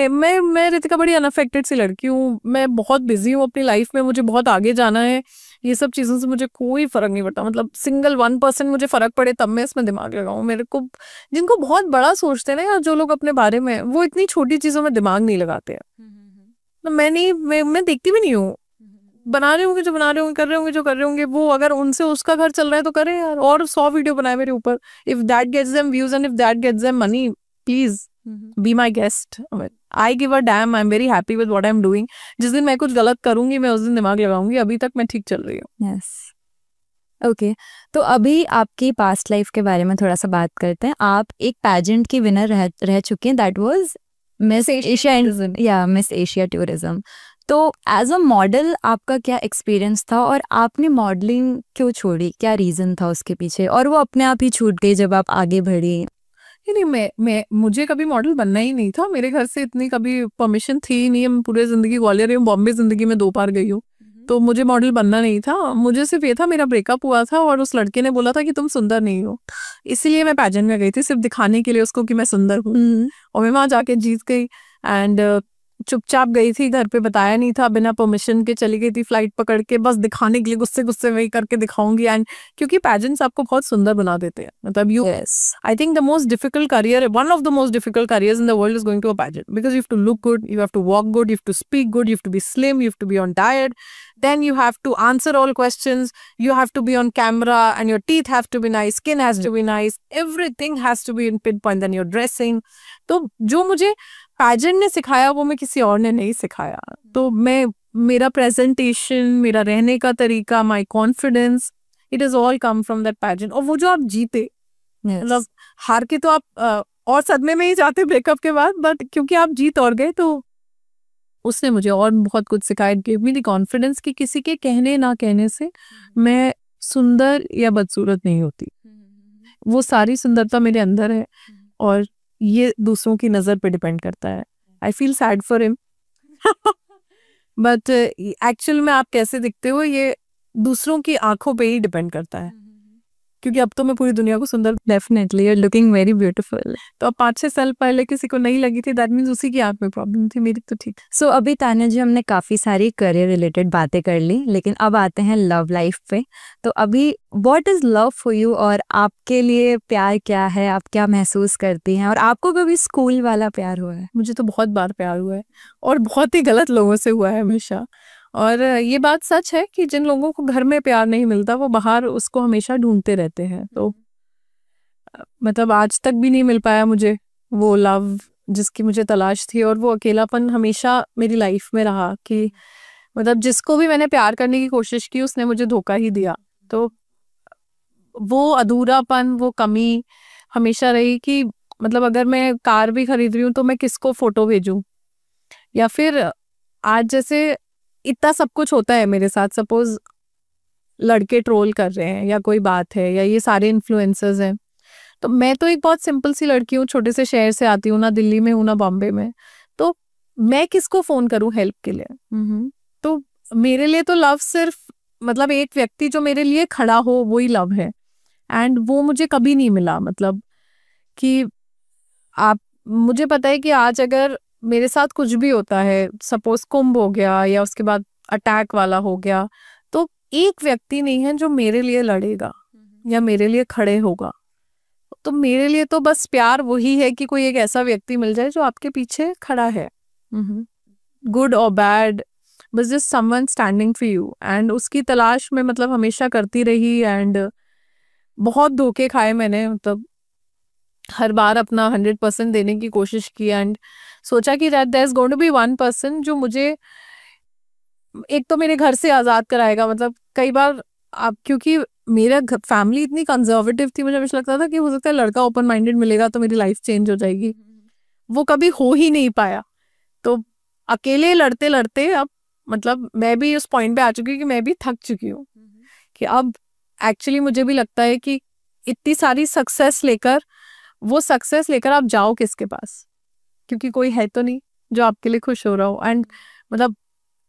मैं रितिका बड़ी अनअफेक्टेड सी लड़की हूँ. मैं बहुत बिजी हूँ अपनी लाइफ में. मुझे बहुत आगे जाना है. ये सब चीज़ों से मुझे कोई फर्क नहीं पड़ता. मतलब सिंगल 1% मुझे फर्क पड़े तब मैं इसमें दिमाग लगाऊं. मेरे को जिनको बहुत बड़ा सोचते हैं ना यार, जो लोग अपने बारे में, वो इतनी छोटी चीज़ों में दिमाग नहीं लगाते हैं. तो मैं देखती भी नहीं हूँ. बना रहे होंगे जो बना रहे होंगे, कर रहे होंगे जो कर रहे होंगे. वो अगर उनसे उसका घर चल रहा है तो करें यार. और 100 वीडियो बनाए मेरे ऊपर. If that gets them views and if that gets them money, please be my guest. I give a damn. I am very happy with what I am doing. जिस दिन मैं कुछ गलत करूंगी, मैं उस दिन दिमाग लगाऊंगी. अभी तक मैं ठीक चल रही हूँ. यस. ओके. तो अभी आपकी पास्ट लाइफ के बारे में थोड़ा सा बात करते हैं. आप एक पैजेंट की विनर रह चुके हैं. That was miss Asia, miss Asia tourism. तो एज अ मॉडल आपका क्या एक्सपीरियंस था, और आपने मॉडलिंग क्यों छोड़ी? क्या रीज़न था उसके पीछे, और वो अपने आप ही छूट गई जब आप आगे बढ़ी? नहीं, मुझे कभी मॉडल बनना ही नहीं था. मेरे घर से इतनी कभी परमिशन थी ही नहीं. मैं पूरे जिंदगी ग्वालियर रही हूँ, बॉम्बे जिंदगी में 2 बार गई हूँ. तो मुझे मॉडल बनना नहीं था. मुझे सिर्फ ये था, मेरा ब्रेकअप हुआ था और उस लड़के ने बोला था कि तुम सुंदर नहीं हो. इसलिए मैं पैजेंट में गई थी, सिर्फ दिखाने के लिए उसको कि मैं सुंदर हूँ. और मैं वहाँ जाके जीत गई. एंड चुपचाप गई थी, घर पे बताया नहीं था, बिना परमिशन के चली गई थी फ्लाइट पकड़ के, बस दिखाने के लिए. गुस्से में ही करके दिखाऊंगी. एंड क्योंकि पैजेंट्स आपको बहुत सुंदर बना देते हैं. मतलब you, I think the most difficult career, one of the most difficult careers in the world is going to a pageant. Because you have to look good, you have to walk good, you have to speak good, you have to be slim, you have to be on diet, then you have to answer all questions, you have to be on camera, and your teeth have to be nice, skin has to be nice, everything has to be in pinpoint, then your dressing. तो जो मुझे pageant ने सिखाया वो मैं किसी और ने नहीं सिखाया. तो मेरा प्रेजेंटेशन, मेरा रहने का तरीका, my confidence, it is all come from that pageant. और वो जो आप जीते, मतलब हार के तो आप और सदमे में ही जाते ब्रेकअप के बाद, बट क्योंकि आप जीत और गए, तो उसने मुझे और बहुत कुछ सिखाया. गिव मी द कॉन्फिडेंस कि किसी के कहने ना कहने से मैं सुंदर या बदसूरत नहीं होती. वो सारी सुंदरता मेरे अंदर है और ये दूसरों की नज़र पे डिपेंड करता है. आई feel sad for him, but actual में आप कैसे दिखते हो ये दूसरों की आंखों पे ही डिपेंड करता है. क्योंकि अब तो मैं पूरी दुनिया को सुंदर, definitely you are looking very beautiful. तो अब 5-6 साल पहले किसी को नहीं लगी थी, दैट मीन्स उसी की आंख में प्रॉब्लम थी, मेरी तो ठीक. सो अभी तान्या जी, हमने काफ़ी सारी करियर रिलेटेड बातें कर ली, लेकिन अब आते हैं लव लाइफ पे. तो अभी what is love for you, और आपके लिए प्यार क्या है? आप क्या महसूस करती हैं, और आपको कभी स्कूल वाला प्यार हुआ है? मुझे तो बहुत बार प्यार हुआ है, और बहुत ही गलत लोगों से हुआ है हमेशा. और ये बात सच है कि जिन लोगों को घर में प्यार नहीं मिलता, वो बाहर उसको हमेशा ढूंढते रहते हैं. तो मतलब आज तक भी नहीं मिल पाया मुझे वो लव जिसकी मुझे तलाश थी. और वो अकेलापन हमेशा मेरी लाइफ में रहा कि मतलब जिसको भी मैंने प्यार करने की कोशिश की, उसने मुझे धोखा ही दिया. तो वो अधूरापन, वो कमी हमेशा रही कि मतलब अगर मैं कार भी खरीद रही हूँ तो मैं किसको फोटो भेजूं. या फिर आज जैसे इतना सब कुछ होता है मेरे साथ, सपोज लड़के ट्रोल कर रहे हैं या कोई बात है, या ये सारे इन्फ्लुएंसर्स हैं। तो मैं तो एक बहुत सिंपल सी लड़की हूँ, छोटे से शहर से आती हूँ, ना दिल्ली में हूँ ना बॉम्बे में। तो मैं किसको फोन करूँ हेल्प के लिए? तो मेरे लिए तो लव सिर्फ मतलब एक व्यक्ति जो मेरे लिए खड़ा हो वही लव है। एंड वो मुझे कभी नहीं मिला। मतलब कि आप, मुझे पता है कि आज अगर मेरे साथ कुछ भी होता है, सपोज कुंभ हो गया या उसके बाद अटैक वाला हो गया, तो एक व्यक्ति नहीं है जो मेरे लिए लड़ेगा या मेरे लिए खड़े होगा। तो मेरे लिए तो बस प्यार वही है कि कोई एक ऐसा व्यक्ति मिल जाए जो आपके पीछे खड़ा है, गुड और बैड, बस just someone standing for you. And उसकी तलाश में मतलब हमेशा करती रही। एंड बहुत धोखे खाए मैंने, मतलब हर बार अपना 100% देने की कोशिश की। एंड सोचा कि there is going to be one person जो मुझे एक तो मेरे घर से आज़ाद कराएगा। मतलब कई बार आप, क्योंकि मेरा फैमिली इतनी कंजर्वेटिव थी, मुझे हमेशा लगता था कि हो सकता है लड़का ओपन माइंडेड मिलेगा तो मेरी लाइफ चेंज हो जाएगी। वो कभी हो ही नहीं पाया। तो अकेले लड़ते लड़ते अब मतलब मैं भी उस पॉइंट पे आ चुकी हूँ कि मैं भी थक चुकी हूँ कि अब एक्चुअली मुझे भी लगता है कि इतनी सारी सक्सेस लेकर, वो सक्सेस लेकर आप जाओ किसके पास? क्योंकि कोई है तो नहीं जो आपके लिए खुश हो रहा हो। एंड मतलब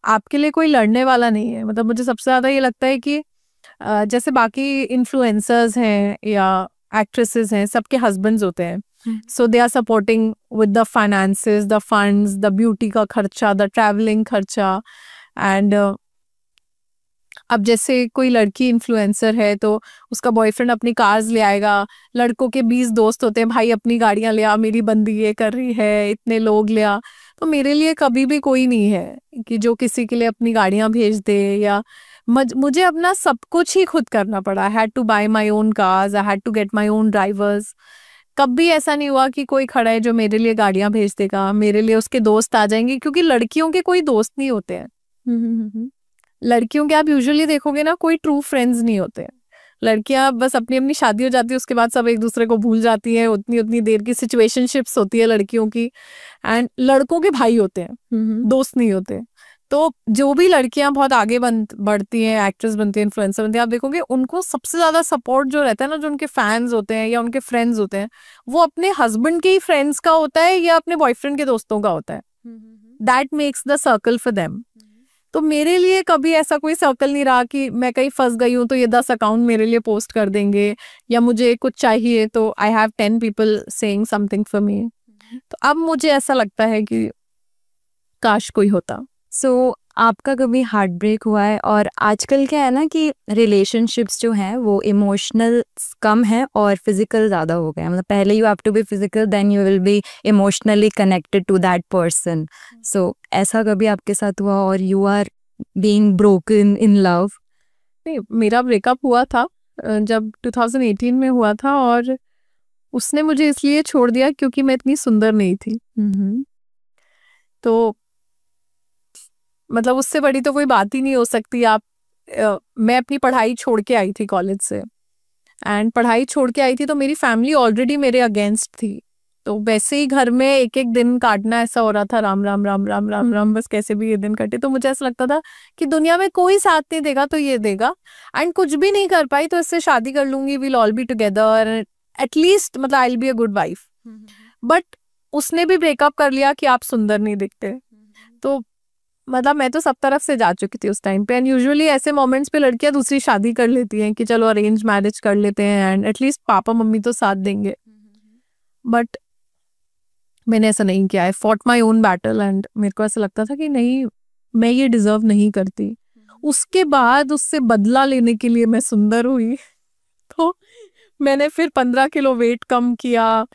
आपके लिए कोई लड़ने वाला नहीं है। मतलब मुझे सबसे ज़्यादा ये लगता है कि जैसे बाकी इन्फ्लुएंसर्स हैं या एक्ट्रेसेस हैं, सबके हस्बैंड्स होते हैं, so they are supporting with the finances, the funds, the beauty का खर्चा, द ट्रैवलिंग खर्चा। एंड अब जैसे कोई लड़की इन्फ्लुएंसर है तो उसका बॉयफ्रेंड अपनी कार्स ले आएगा, लड़कों के 20 दोस्त होते हैं, भाई अपनी गाड़ियां ले आ, मेरी बंदी ये कर रही है, इतने लोग ले आ। तो मेरे लिए कभी भी कोई नहीं है कि जो किसी के लिए अपनी गाड़ियां भेज दे। या मुझे अपना सब कुछ ही खुद करना पड़ा। I had to buy my own cars, I had to get my own drivers. कभी ऐसा नहीं हुआ कि कोई खड़ा है जो मेरे लिए गाड़ियां भेज देगा, मेरे लिए उसके दोस्त आ जाएंगे, क्योंकि लड़कियों के कोई दोस्त नहीं होते हैं। लड़कियों के आप यूजुअली देखोगे ना, कोई ट्रू फ्रेंड्स नहीं होते हैं। लड़कियां बस अपनी अपनी शादी हो जाती है, उसके बाद सब एक दूसरे को भूल जाती है, उतनी उतनी देर की सिचुएशनशिप्स होती है लड़कियों की। एंड लड़कों के भाई होते हैं, दोस्त नहीं होते। तो जो भी लड़कियां बहुत आगे बढ़ती हैं, एक्ट्रेस बनती हैं, इन्फ्लुएंसर बनती हैं, आप देखोगे उनको सबसे ज्यादा सपोर्ट जो रहता है ना, जो उनके फैंस होते हैं या उनके फ्रेंड्स होते हैं, वो अपने हस्बैंड के ही फ्रेंड्स का होता है या अपने बॉयफ्रेंड के दोस्तों का होता है। That makes the circle for them. तो मेरे लिए कभी ऐसा कोई सर्कल नहीं रहा कि मैं कहीं फंस गई हूँ तो ये 10 अकाउंट मेरे लिए पोस्ट कर देंगे, या मुझे कुछ चाहिए तो I have 10 people saying something for me. तो अब मुझे ऐसा लगता है कि काश कोई होता। सो आपका कभी हार्ट ब्रेक हुआ है? और आजकल क्या है ना कि रिलेशनशिप्स जो हैं वो इमोशनल कम है और फिजिकल ज़्यादा हो गया। मतलब पहले you have to be physical, then you will be emotionally connected to that person. So ऐसा कभी आपके साथ हुआ और you are being broken in love? नहीं, मेरा ब्रेकअप हुआ था जब 2018 में हुआ था, और उसने मुझे इसलिए छोड़ दिया क्योंकि मैं इतनी सुंदर नहीं थी। तो मतलब उससे बड़ी तो कोई बात ही नहीं हो सकती। आप मैं अपनी पढ़ाई छोड़ के आई थी कॉलेज से, एंड पढ़ाई छोड़ के आई थी तो मेरी फैमिली ऑलरेडी मेरे अगेंस्ट थी। तो वैसे ही घर में एक एक दिन काटना ऐसा हो रहा था, राम राम राम राम राम राम, बस कैसे भी ये दिन कटे। तो मुझे ऐसा लगता था कि दुनिया में कोई साथ नहीं देगा तो ये देगा, एंड कुछ भी नहीं कर पाई तो इससे शादी कर लूंगी, will all be together, at least मतलब I will be a good wife. But उसने भी ब्रेकअप कर लिया कि आप सुंदर नहीं दिखते। तो मतलब मैं तो सब तरफ से जा चुकी थी उस टाइम पे। एंड यूजुअली ऐसे मोमेंट्स पे लड़कियां दूसरी शादी कर लेती हैं कि चलो अरेंज मैरिज कर लेते हैं एंड एटलीस्ट पापा मम्मी तो साथ देंगे। बट मैंने ऐसा नहीं किया। I fought my own battle, and मेरे को ऐसा लगता था कि नहीं, मैं ये डिजर्व नहीं करती। उसके बाद उससे बदला लेने के लिए मैं सुंदर हुई तो मैंने फिर 15 किलो वेट कम किया,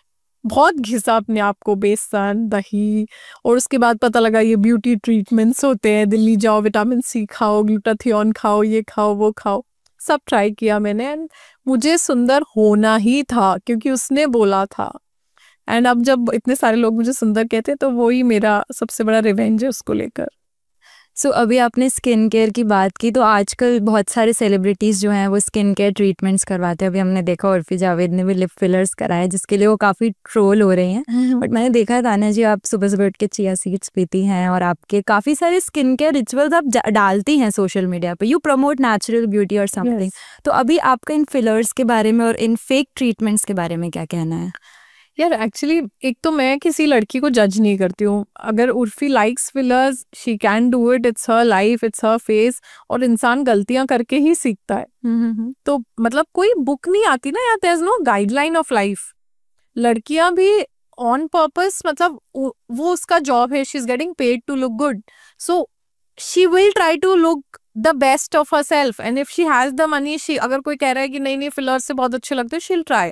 बहुत घिसा अपने आप को, बेसन दही, और उसके बाद पता लगा ये ब्यूटी ट्रीटमेंट्स होते हैं, दिल्ली जाओ, विटामिन सी खाओ, ग्लूटाथियोन खाओ, ये खाओ वो खाओ, सब ट्राई किया मैंने। एंड मुझे सुंदर होना ही था क्योंकि उसने बोला था। एंड अब जब इतने सारे लोग मुझे सुंदर कहते हैं तो वो ही मेरा सबसे बड़ा रिवेंज है उसको लेकर। सो अभी आपने स्किन केयर की बात की, तो आजकल बहुत सारे सेलिब्रिटीज़ जो हैं वो स्किन केयर ट्रीटमेंट्स करवाते हैं। अभी हमने देखा उर्फी जावेद ने भी लिप फिलर्स कराए, जिसके लिए वो काफ़ी ट्रोल हो रही हैं। बट मैंने देखा है तान्या जी, आप सुबह सुबह उठ के चिया सीड्स पीती हैं और आपके काफ़ी सारे स्किन केयर रिचुअल्स आप डालती हैं सोशल मीडिया पे। यू प्रमोट नेचुरल ब्यूटी और समथिंग। तो अभी आपका इन फिलर्स के बारे में और इन फेक ट्रीटमेंट्स के बारे में क्या कहना है? यार एक्चुअली एक तो मैं किसी लड़की को जज नहीं करती हूँ। अगर Urfi likes fillers, she can do it, it's her life, it's her face, और इंसान गलतियां करके ही सीखता है। तो मतलब कोई बुक नहीं आती ना यार, there is no guideline of life. लड़कियां भी ऑन पर्पस, मतलब वो उसका जॉब है, she is getting paid to look good, so she will try to look the best of her self. And if she has the money, she, अगर कोई कह रहा है कि नहीं नहीं फिलर से बहुत अच्छे लगते हैं, she will try.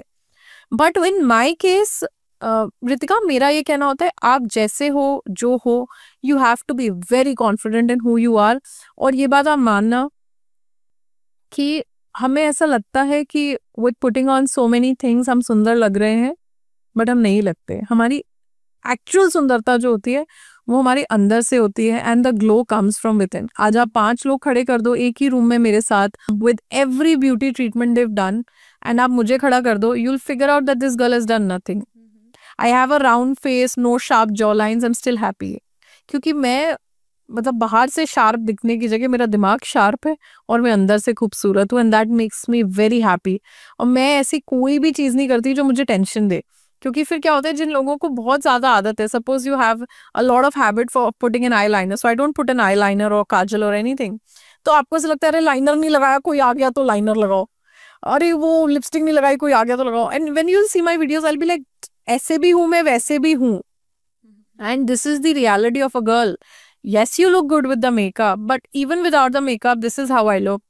But in my case Ritika, मेरा ये कहना होता है, आप जैसे हो, जो हो, you have to be very confident in who you are. और ये बात आप मानना कि हमें ऐसा लगता है कि with putting on so many things हम सुंदर लग रहे हैं, बट हम नहीं लगते। हमारी एक्चुअल सुंदरता जो होती है वो हमारे अंदर से होती है, and the glow comes from with in. आज आप 5 लोग खड़े कर दो एक ही रूम में मेरे साथ, with every beauty treatment they've done, एंड आप मुझे खड़ा कर दो, you will figure out that this girl has done nothing. I have a round face, no sharp jaw lines, I am still happy. क्योंकि मैं, मतलब बाहर से शार्प दिखने की जगह मेरा दिमाग शार्प है और मैं अंदर से खूबसूरत हूँ, and that makes me very happy. और मैं ऐसी कोई भी चीज़ नहीं करती जो मुझे टेंशन दे, क्योंकि फिर क्या होता है, जिन लोगों को बहुत ज्यादा आदत है, suppose you have a lot of habit for putting an eyeliner, so I don't put an eyeliner और काजल और एनीथिंग। तो आपको ऐसा लगता है अरे लाइनर नहीं लगाया, कोई आ गया तो लाइनर लगाओ, अरे वो लिपस्टिक नहीं लगाई, कोई आ गया तो लगाओ। And when you see my videos, I will be like, ऐसे भी हूं मैं, वैसे भी हूं, and this is the reality of a girl. Yes you look good with the makeup, but even without the makeup this is how I look.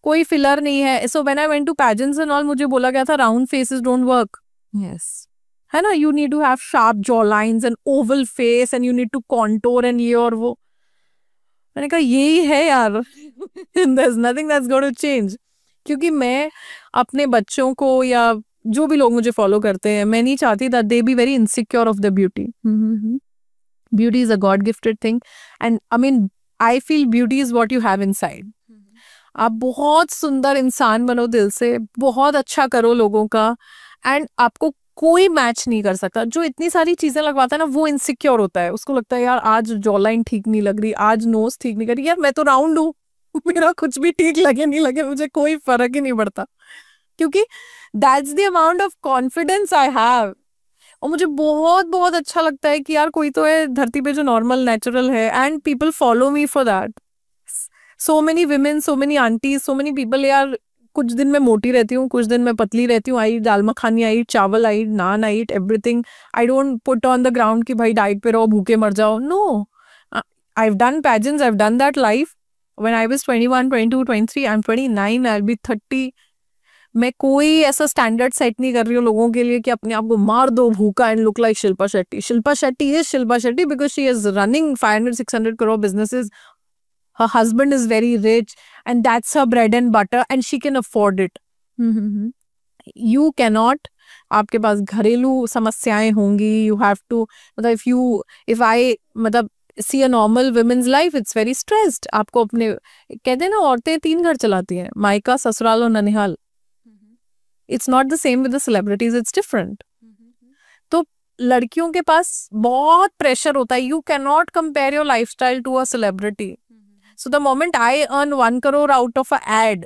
कोई filler नहीं है। So when I went to pageants and all, मुझे बोला गया था round faces don't work, yes, है ना, you need to have sharp jaw lines and oval face, and you need to contour एंड ये और वो। मैंने कहा यही है यार, there's nothing that's going to change। क्योंकि मैं अपने बच्चों को, या जो भी लोग मुझे फॉलो करते हैं, मैं नहीं चाहती that they be very insecure of their beauty। Beauty is a God gifted thing, and I mean I feel beauty is what you have inside। आप बहुत सुंदर इंसान बनो दिल से, बहुत अच्छा करो लोगों का, एंड आपको कोई मैच नहीं कर सकता। जो इतनी सारी चीजें लगवाता है ना, वो इनसिक्योर होता है। उसको लगता है यार आज जॉ लाइन ठीक नहीं लग रही, आज नोज ठीक नहीं कर रही, यार मैं तो राउंड हूँ, मेरा कुछ भी ठीक लगे नहीं लगे मुझे कोई फर्क ही नहीं पड़ता, क्योंकि that's the amount of confidence I have. और मुझे बहुत बहुत अच्छा लगता है कि यार कोई तो है धरती पे जो नॉर्मल नेचुरल है, and people follow me for that. So many women, so many aunties, so many people. यार कुछ दिन मैं मोटी रहती हूँ, कुछ दिन मैं पतली रहती हूँ, आई दाल makhani, I chawal, I naan, I everything. I don't put on the ground कि भाई डाइट पे रहो, भूखे मर जाओ। No, I have done pageants, I have done that life when I was 21, 22, 23, I am 29, I will be 30। मैं कोई ऐसा स्टैंडर्ड सेट नहीं कर रही हूँ लोगों के लिए कि अपने आप को मार दो भूखा and look like Shilpa Shetty. Shilpa Shetty is Shilpa Shetty because she is running 500-600 crore businesses. Her husband is very rich, and that's her bread and butter, and she can afford it. You cannot. आपके पास घरेलू समस्याएं होंगी, you have to, मतलब if I मतलब see a normal women's life, it's very stressed। आपको अपने, कहते हैं ना औरतें 3 घर चलाती हैं, मायका, ससुराल और ननिहाल। It's not the same with the celebrities, it's different। तो लड़कियों के पास बहुत प्रेशर होता है। You cannot compare your lifestyle to a celebrity। So the moment I earn 1 crore out of a ad,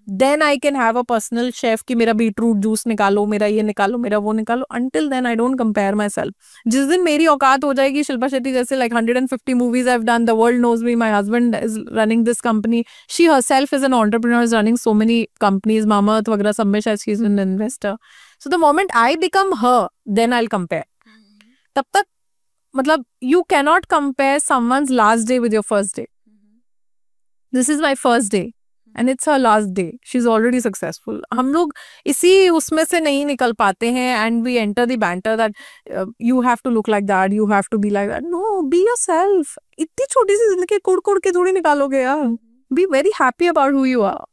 then I can have a personal chef कि मेरा beetroot juice निकालो, मेरा ये निकालो, मेरा वो निकालो। Until then I don't compare myself। जिस दिन मेरी औकात हो जाएगी शिल्पा शेट्टी जैसे, like 150 movies I've done, the world knows me, my husband is running this company, she herself is an entrepreneur, is running so many companies, Mamaearth वगैरह सब में शायद she's an investor। So the moment I become her, then I'll compare। तब तक मतलब you cannot compare someone's last day with your first day। This is my first day and it's her last day. She's already successful। हम लोग इसी उसमें से नहीं निकल पाते हैं, and we enter the banter that you have to look like that, you have to be like that। No, be yourself। इतनी छोटी सी जिंदगी कुड़ कुड़ के थोड़ी निकालोगे यार। Be very happy about who you are।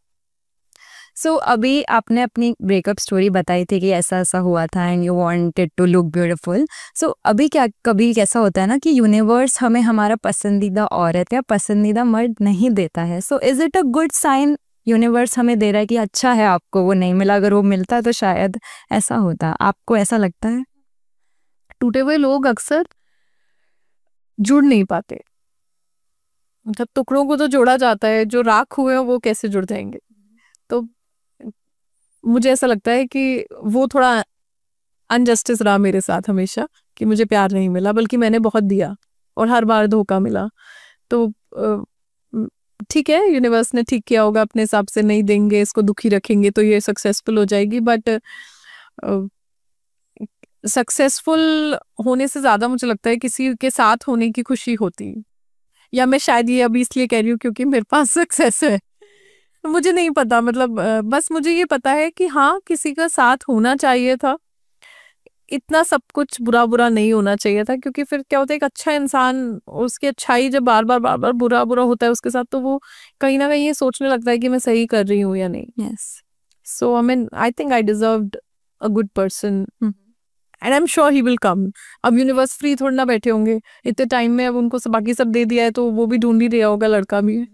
सो अभी आपने अपनी ब्रेकअप स्टोरी बताई थी कि ऐसा ऐसा हुआ था and you wanted to look beautiful. So अभी क्या कभी कैसा होता है ना कि यूनिवर्स हमें हमारा पसंदीदा औरत या पसंदीदा मर्द नहीं देता है। So is it a good sign universe हमें दे रहा है कि अच्छा है आपको वो नहीं मिला, अगर वो मिलता तो शायद ऐसा होता। आपको ऐसा लगता है? टूटे हुए लोग अक्सर जुड़ नहीं पाते, मतलब टुकड़ों को तो जोड़ा जाता है, जो राख हुए हैं वो कैसे जुड़ जाएंगे। तो मुझे ऐसा लगता है कि वो थोड़ा अनजस्टिस रहा मेरे साथ हमेशा, कि मुझे प्यार नहीं मिला, बल्कि मैंने बहुत दिया और हर बार धोखा मिला। तो ठीक है, यूनिवर्स ने ठीक किया होगा अपने हिसाब से, नहीं देंगे इसको, दुखी रखेंगे तो ये सक्सेसफुल हो जाएगी। बट सक्सेसफुल होने से ज्यादा मुझे लगता है किसी के साथ होने की खुशी होती है। या मैं शायद ये अभी इसलिए कह रही हूँ क्योंकि मेरे पास सक्सेस है, मुझे नहीं पता, मतलब बस मुझे ये पता है कि हाँ, किसी का साथ होना चाहिए था, इतना सब कुछ बुरा बुरा नहीं होना चाहिए था। क्योंकि फिर क्या होता है, एक अच्छा इंसान, उसकी अच्छाई जब बार बार बुरा बुरा होता है उसके साथ, तो वो कहीं ना कहीं ये सोचने लगता है कि मैं सही कर रही हूँ या नहीं। Yes. So I mean I think I deserved a good person and I am sure he will come. अब यूनिवर्स फ्री थोड़ी ना बैठे होंगे इतने टाइम में, अब उनको बाकी सब दे दिया है तो वो भी ढूंढ ही रहा होगा, लड़का भी।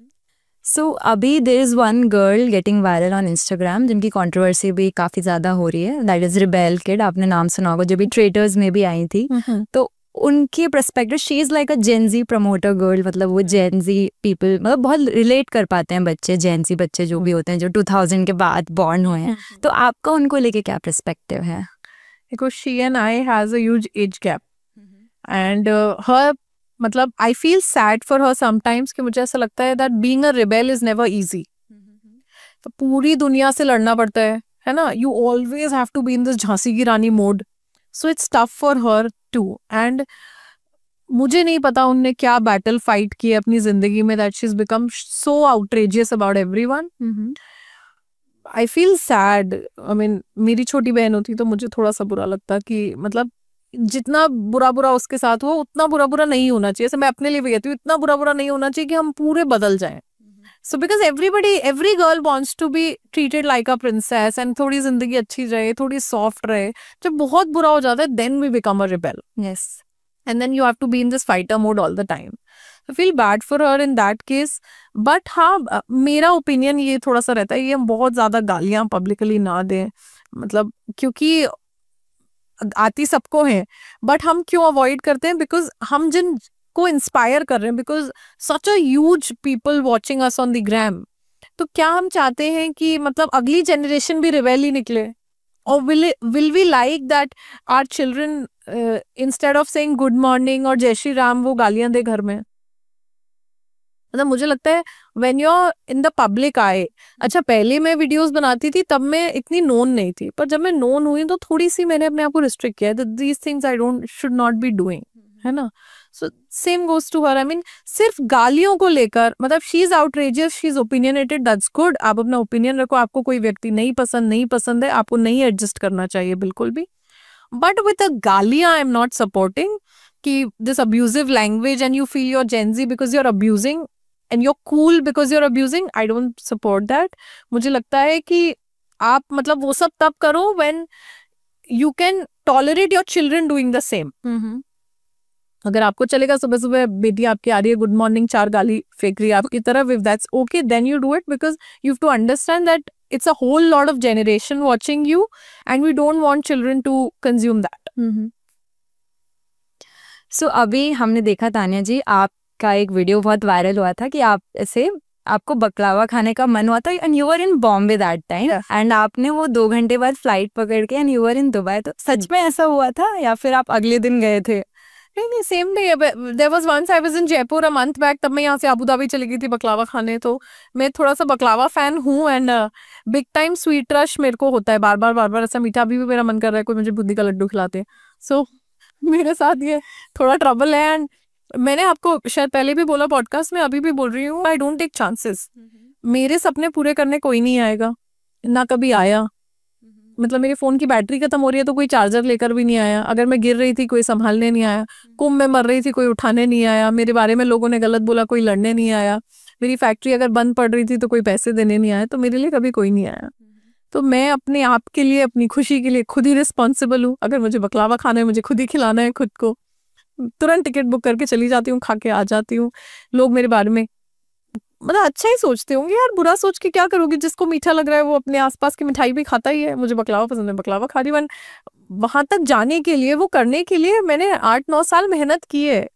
सो अभी there is one girl getting viral on Instagram जिनकी कंट्रोवर्सी भी काफ़ी ज़्यादा हो रही है, दैट इज़ रिबेल किड। आपने नाम सुना होगा, जो भी ट्रेटर्स में भी आई थी। तो उनके perspective, she is like a Gen Z promoter girl, मतलब वो जेनजी पीपल, मतलब बहुत रिलेट कर पाते हैं बच्चे, जेनजी बच्चे जो भी होते हैं जो 2000 के बाद बॉर्न हुए हैं। तो आपका उनको लेके क्या पर्सपेक्टिव है? Because she and I has a huge age gap and her, मतलब I feel sad for her sometimes, कि मुझे ऐसा लगता है that being a rebel is never easy. तो पूरी दुनिया से लड़ना पड़ता है ना, you always have to be in this Jhansi ki Rani mode, so it's tough for her too. And मुझे नहीं पता उनने क्या बैटल फाइट की है अपनी जिंदगी में that she is become so outrageous about everyone. I feel sad. I mean मेरी छोटी बहन होती तो मुझे थोड़ा सा बुरा लगता कि मतलब जितना बुरा बुरा उसके साथ हो उतना बुरा बुरा नहीं होना चाहिए। ऐसे मैं अपने लिए भी कहती हूँ, इतना बुरा बुरा नहीं होना चाहिए कि हम पूरे बदल जाएं। So because every girl wants to be treated like a princess and थोड़ी जिंदगी अच्छी रहे, थोड़ी सॉफ्ट रहे। जब बहुत बुरा हो जाता है then we become a rebel. Yes. And then you have to be in this fighter mode all the time. I feel bad for her in that case. But हाँ, मेरा ओपिनियन ये थोड़ा सा रहता है, ये हम बहुत ज्यादा गालियां पब्लिकली ना दें, मतलब क्योंकि आती सबको है, बट हम क्यों अवॉइड करते हैं? बिकॉज हम जिन को इंस्पायर कर रहे हैं, because such a huge people watching us on the gram, तो क्या हम चाहते हैं कि मतलब अगली जनरेशन भी रिबेल ही निकले? Or will we like that our children instead of saying good morning और जय श्री राम वो गालियां दे घर में? मतलब मुझे लगता है when you're in the public eye, अच्छा पहले मैं वीडियोस बनाती थी तब मैं इतनी नोन नहीं थी, पर जब मैं नोन हुई तो थोड़ी सी मैंने अपने आप को रिस्ट्रिक्ट किया है, these things I don't should not be doing, है ना? So same goes to her. I mean सिर्फ गालियों को लेकर, मतलब she is outrageous, she is opinionated, that's good. आप अपना ओपिनियन रखो, आपको कोई व्यक्ति नहीं पसंद है, आपको नहीं एडजस्ट करना चाहिए बिल्कुल भी। बट विद अ गालियां आई एम नॉट सपोर्टिंग कि this abusive language and you feel your Gen Z because you are abusing and you are cool because you are abusing, I don't support that. मुझे लगता है कि आप मतलब वो सब तब करो when you can tolerate your children doing the same. अगर आपको चलेगा सुबह सुबह बेटी आपकी आ रही है, गुड मॉर्निंग, 4 गाली फेंक रही है आपकी तरफ, if that's okay then you do it, because you have to understand that it's a whole lot of generation watching you and we don't want children to consume that. So अभी हमने देखा तानिया जी, आपका एक वीडियो बहुत viral हुआ था कि आप ऐसे आपको बकलावा खाने का मन हुआ था and you were in Bombay that time and आपने वो 2 घंटे बाद फ्लाइट पकड़ के and you were in Dubai. तो सच में ऐसा हुआ था या फिर आप अगले दिन गए थे? नहीं, same day. There was once I was in Jaipur a month back, तब मैं यहाँ से अबू धाबी चली गई थी बकलावा खाने। तो मैं थोड़ा सा बकलावा फैन हूँ and big time sweet rush मेरे को होता है, बार बार ऐसा मीठा। अभी भी मेरा मन कर रहा है कोई मुझे बूंदी का लड्डू खिलाते। सो मेरे साथ ये थोड़ा ट्रबल है एंड मैंने आपको शायद पहले भी बोला पॉडकास्ट में, अभी भी बोल रही हूँ, आई डोंट टेक चांसेस। मेरे सपने पूरे करने कोई नहीं आएगा, ना कभी आया। मतलब मेरे फोन की बैटरी खत्म हो रही है तो कोई चार्जर लेकर भी नहीं आया, अगर मैं गिर रही थी कोई संभालने नहीं आया, कुंभ में मर रही थी कोई उठाने नहीं आया, मेरे बारे में लोगों ने गलत बोला कोई लड़ने नहीं आया, मेरी फैक्ट्री अगर बंद पड़ रही थी तो कोई पैसे देने नहीं आया, तो मेरे लिए कभी कोई नहीं आया। तो मैं अपने आप के लिए, अपनी खुशी के लिए खुद ही रिस्पॉन्सिबल हूँ। अगर मुझे बकलावा खाना है, मुझे खुद ही खिलाना है खुद को, तुरंत टिकट बुक करके चली जाती हूँ, खा के आ जाती हूँ। लोग मेरे बारे में मतलब अच्छा ही सोचते होंगे यार, बुरा सोच के क्या करोगे, जिसको मीठा लग रहा है वो अपने आसपास की मिठाई भी खाता ही है। मुझे बकलावा पसंद है, बकलावा खा रही हूँ। वहां तक जाने के लिए, वो करने के लिए मैंने 8-9 साल मेहनत की है।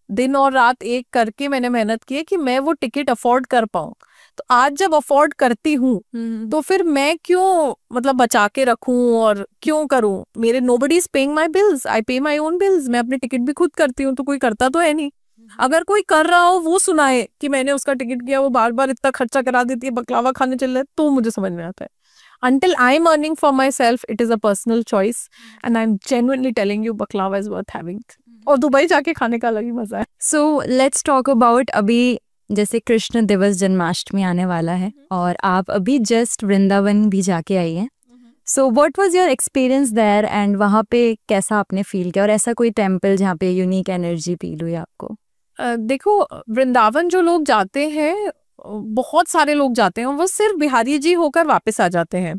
दिन और रात एक करके मैंने मेहनत की है कि मैं वो टिकट अफोर्ड कर पाऊं। तो आज जब अफोर्ड करती हूँ तो फिर मैं क्यों मतलब बचा के रखूं और क्यों करूं? मेरे nobody is paying my bills, I pay my own bills. मैं अपने टिकट भी खुद करती हूँ, तो कोई करता तो है नहीं। अगर कोई कर रहा हो, वो सुनाए कि मैंने उसका टिकट किया, वो बार बार इतना खर्चा करा देती है, बकलावा खाने चल रहा है, तो मुझे समझ में आता है। Until I'm earning for myself, it is a personal choice, and I'm genuinely telling you, baklava is worth having. और दुबई जाके खाने का अलग ही मजा है। So let's talk about अभी जैसे कृष्ण दिवस जन्माष्टमी आने वाला है और आप अभी जस्ट वृंदावन भी जाके आई हैं। So what was your experience there and वहाँ पे कैसा आपने फील किया, और ऐसा कोई टेम्पल जहाँ पे यूनिक एनर्जी फील हुई आपको? देखो, वृंदावन जो लोग जाते हैं, बहुत सारे लोग जाते हैं, वो सिर्फ बिहारी जी होकर वापस आ जाते हैं।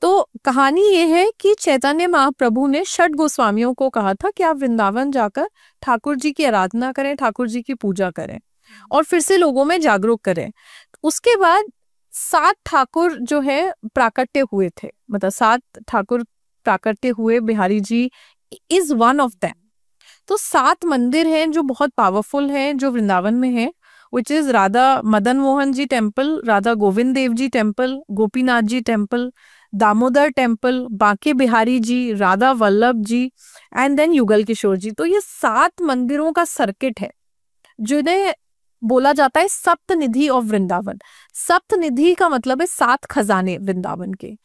तो कहानी ये है कि चैतन्य महाप्रभु ने षट गोस्वामियों को कहा था कि आप वृंदावन जाकर ठाकुर जी की आराधना करें, ठाकुर जी की पूजा करें और फिर से लोगों में जागरूक करें। उसके बाद 7 ठाकुर जो है प्राकट्य हुए थे, मतलब 7 ठाकुर प्राकट्य हुए, Bihari ji is one of them. तो 7 मंदिर हैं जो बहुत पावरफुल हैं, जो वृंदावन में है, which is Radha Madan Mohan ji temple, Radha Govind Dev ji temple, Gopinath ji temple, Damodar temple, Banke Bihari ji, Radha Vallabh ji and then Yugal Kishore जी। तो ये 7 मंदिरों का सर्किट है जिन्हें बोला जाता है सप्त निधि ऑफ वृंदावन। सप्त निधि का मतलब है 7 खजाने वृंदावन के।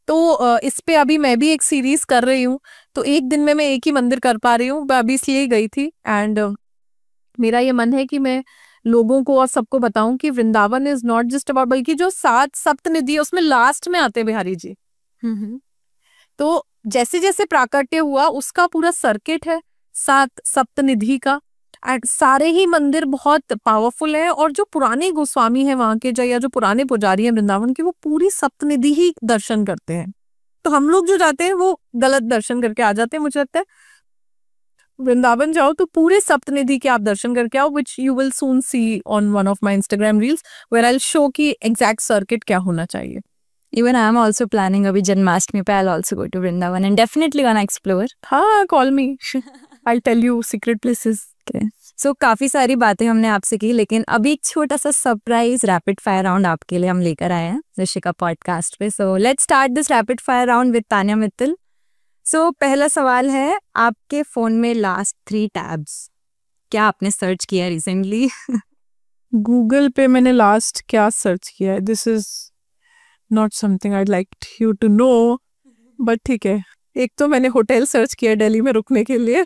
तो इस पे अभी मैं भी एक सीरीज कर रही हूँ, तो एक दिन में मैं एक ही मंदिर कर पा रही हूँ। मैं अभी इसलिए गई थी एंड मेरा ये मन है कि मैं लोगों को और सबको बताऊं कि Vrindavan is not just about, बल्कि जो 7 सप्त निधि है उसमें लास्ट में आते हैं बिहारी जी। तो जैसे जैसे प्राकट्य हुआ उसका पूरा सर्किट है 7 सप्त निधि का, एंड सारे ही मंदिर बहुत पावरफुल है। और जो पुराने गोस्वामी हैं वहां के, या जो पुराने पुजारी हैं वृंदावन के, वो पूरी सप्तनिधि ही दर्शन करते हैं। तो हम लोग जो जाते हैं वो गलत दर्शन करके आ जाते हैं। मुझे लगता है वृंदावन जाओ तो पूरे सप्तनिधि के आप दर्शन करके आओ, which you will soon see on one of my Instagram reels where I will show कि एग्जैक्ट सर्किट क्या होना चाहिए। Even I am also planning अभी जन्माष्टमी पे I'll also go to Vrindavan and definitely gonna explore. हाँ, call me. I'll tell you secret places. So काफी सारी बातें हमने आपसे की, लेकिन अभी एक छोटा सा सरप्राइज रैपिड फायर राउंड आपके लिए हम लेकर आए हैं ऋषिका पॉडकास्ट पे। So let's start this rapid fire round with Tanya Mittal. So पहला सवाल है, आपके फोन में लास्ट 3 टैब्स क्या आपने सर्च किया रिसेंटली? गूगल पे मैंने लास्ट क्या सर्च किया है? This is not something I like you to know, but ठीक है। एक तो मैंने होटल सर्च किया दिल्ली में रुकने के लिए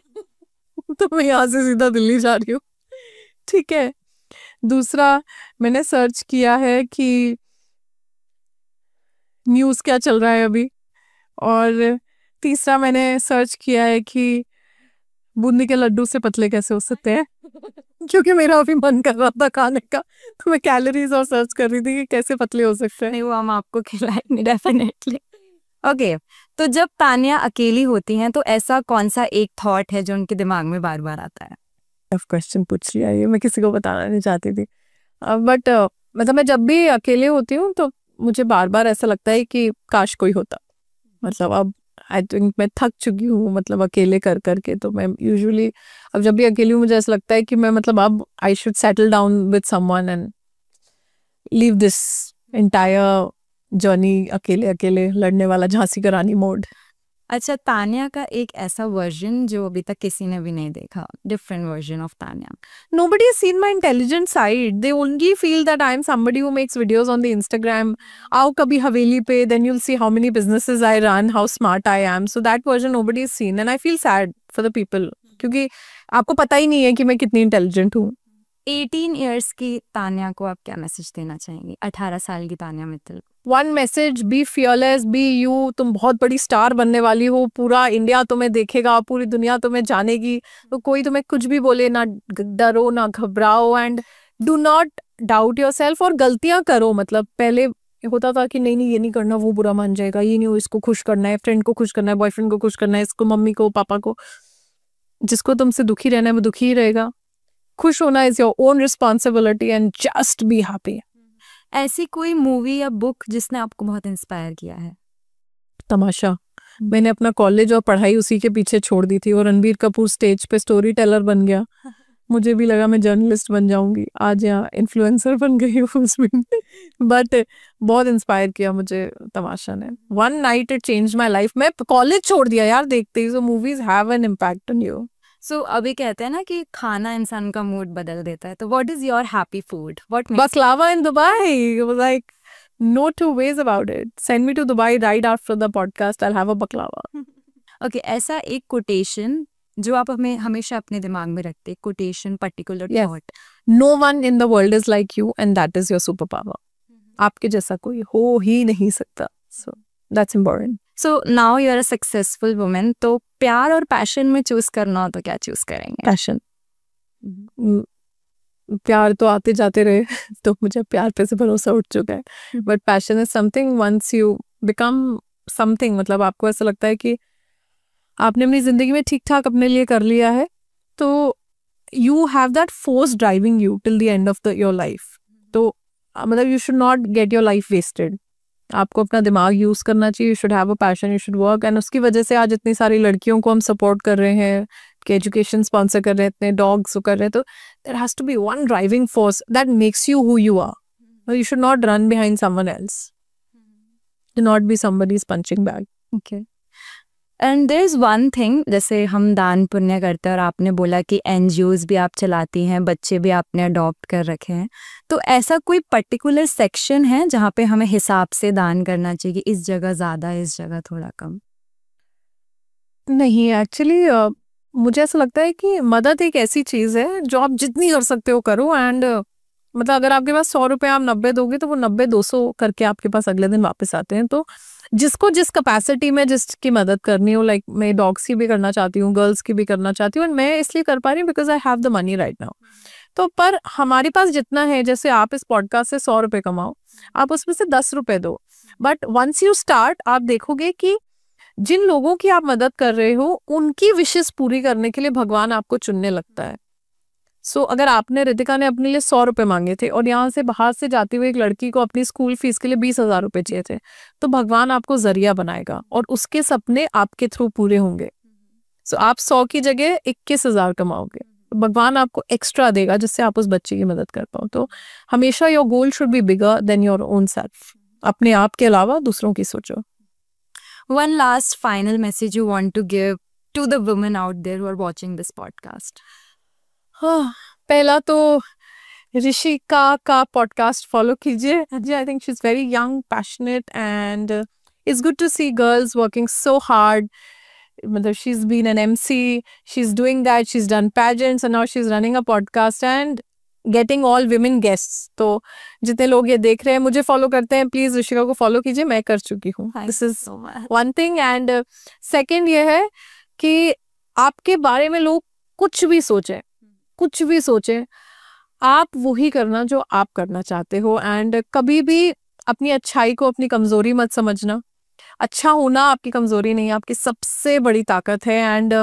तो मैं यहाँ से सीधा दिल्ली जा रही हूँ, ठीक है। दूसरा मैंने सर्च किया है कि न्यूज़ क्या चल रहा है अभी, और तीसरा मैंने सर्च किया है कि बूंदी के लड्डू से पतले कैसे हो सकते हैं क्योंकि मेरा अभी मन कर रहा था खाने का, तो मैं कैलोरीज और सर्च कर रही थी कि कैसे पतले हो सकते हैं। नहीं, वो हम आपको खिलाएंगे डेफिनेटली। ओके, तो जब तान्या अकेली होती हैं तो ऐसा कौन सा एक थॉट है जो उनके दिमाग में बार बार आता है? टफ क्वेश्चन पूछ लिया ये, मैं किसी को बताना नहीं चाहती थी, बट मतलब मैं जब भी अकेले होती हूँ तो मुझे बार बार ऐसा लगता है कि काश कोई होता। मतलब अब आई थिंक मैं थक चुकी हूँ मतलब अकेले कर करके। तो मैं यूजुअली अब जब भी अकेली हूँ मुझे ऐसा लगता है कि मैं मतलब अब I should settle down with someone and leave this entire journey अकेले अकेले लड़ने वाला झांसी का रानी मोड। अच्छा, तान्या का एक ऐसा वर्जन जो अभी तक किसी ने भी नहीं देखा, different version of Tanya. Nobody has seen my intelligent side. They only feel that I am somebody who makes videos on the Instagram. आओ कभी हवेली पे, then you'll see how many businesses I run, how smart I am. So that version nobody has seen, and I feel sad for the people क्योंकि आपको पता ही नहीं है कि मैं कितनी इंटेलिजेंट हूँ। 18 इयर्स की तान्या को आप क्या मैसेज देना चाहेंगी? 18 साल की Tanya Mittal. One message, be fearless, be you. तुम बहुत बड़ी स्टार बनने वाली हो, पूरा इंडिया तुम्हें देखेगा, पूरी दुनिया तुम्हें जानेगी। तो कोई तुम्हें कुछ भी बोले ना डरो ना घबराओ, and do not doubt yourself. और गलतियां करो, मतलब पहले होता था कि नहीं ये नहीं करना, वो बुरा मान जाएगा, ये नहीं, इसको खुश करना है, फ्रेंड को खुश करना है, बॉयफ्रेंड को खुश करना है, इसको, मम्मी को, पापा को, जिसको तुमसे दुखी रहना है वो दुखी ही रहेगा। खुश होना is your own responsibility and just be happy. ऐसी कोई मूवी या बुक जिसने आपको बहुत इंस्पायर किया है? तमाशा। मैंने अपना कॉलेज और पढ़ाई उसी के पीछे छोड़ दी थी और रणबीर कपूर स्टेज पे स्टोरी टेलर बन गया, मुझे भी लगा मैं जर्नलिस्ट बन जाऊंगी, आज यहाँ इन्फ्लुएंसर बन गई हूँ उसमें। बट बहुत इंस्पायर किया मुझे तमाशा ने। One night it change my life. मैं कॉलेज छोड़ दिया यार देखते ही। So movies have an impact on you. So अभी कहते हैं ना कि खाना इंसान का मूड बदल देता है, तो what is your happy food? What baklava in Dubai. It was like no two ways about it. Send me to Dubai right after the podcast. I'll have a baklava. Okay, ऐसा एक quotation जो आप हमें हमेशा अपने दिमाग में रखते, quotation, particular Yes. Thought? No one in the world is like you and that is your superpower. आपके जैसा कोई हो ही नहीं सकता. So that's important. So now you are a successful women, तो प्यार और पैशन में चूज करना हो तो क्या चूज करेंगे? Passion. प्यार तो आते जाते रहे तो मुझे प्यार पे से भरोसा उठ चुका है। But passion is something once you become something, मतलब आपको ऐसा लगता है कि आपने अपनी जिंदगी में ठीक ठाक अपने लिए कर लिया है, तो you have that force driving you till the end of your life. तो मतलब you should not get your life wasted. आपको अपना दिमाग यूज करना चाहिए। You should have a passion, you should work. And उसकी वजह से आज इतनी सारी लड़कियों को हम सपोर्ट कर रहे हैं, कि एजुकेशन स्पॉन्सर कर रहे हैं, इतने डॉग्स कर रहे हैं। तो there has to be one driving force that makes you who you are. You should not run behind someone else, do not be somebody's punching bag. Okay, and there is one thing, जैसे हम दान पुण्य करते हैं और आपने बोला कि एनजीओज भी आप चलाती हैं, बच्चे भी आपने अडॉप्ट कर रखे हैं, तो ऐसा कोई पर्टिकुलर सेक्शन है जहाँ पे हमें हिसाब से दान करना चाहिए कि इस जगह ज़्यादा, इस जगह थोड़ा कम? नहीं, एक्चुअली मुझे ऐसा लगता है कि मदद एक ऐसी चीज़ है जो आप जितनी कर सकते हो करो। एंड मतलब अगर आपके पास 100 रुपये आप 90 दोगे तो वो 90 200 करके आपके पास अगले दिन वापस आते हैं। तो जिसको जिस कैपेसिटी में जिसकी मदद करनी हो, लाइक मैं डॉग्स की भी करना चाहती हूँ, गर्ल्स की भी करना चाहती हूँ, एंड मैं इसलिए कर पा रही हूँ because I have the money right now. तो पर हमारे पास जितना है, जैसे आप इस पॉडकास्ट से 100 रुपये कमाओ, आप उसमें से 10 रुपये दो, बट वंस यू स्टार्ट आप देखोगे कि जिन लोगों की आप मदद कर रहे हो उनकी विशेष पूरी करने के लिए भगवान आपको चुनने लगता है। सो अगर आपने, रितिका ने अपने लिए 100 रुपये मांगे थे और यहाँ से बाहर से जाती हुई एक लड़की को अपनी स्कूल फीस के लिए 20,000 रुपये चाहिए थे, तो भगवान आपको जरिया बनाएगा और उसके सपने आपके थ्रू पूरे होंगे। सो आप 100 की जगह 21,000 कमाओगे, भगवान आपको एक्स्ट्रा देगा जिससे आप उस बच्चे की मदद कर पाओ। तो हमेशा your goal should be bigger than your own self. अपने आप के अलावा दूसरों की सोचो। One last final message you want to give to the women out there who are watching this podcast? पहला तो ऋषिका का पॉडकास्ट फॉलो कीजिए। I think she is very young, passionate and it's good to see girls working so hard. मतलब she is been an MC, she is doing that, she is done pageants and now she is running a podcast and getting all women guests. तो जितने लोग ये देख रहे हैं, मुझे follow करते हैं, प्लीज ऋषिका को फॉलो कीजिए, मैं कर चुकी हूँ। This is one thing. And second ये है कि आपके बारे में लोग कुछ भी सोचें, कुछ भी सोचें, आप वही करना जो आप करना चाहते हो। एंड कभी भी अपनी अच्छाई को अपनी कमजोरी मत समझना। अच्छा होना आपकी कमजोरी नहीं, आपकी सबसे बड़ी ताकत है। एंड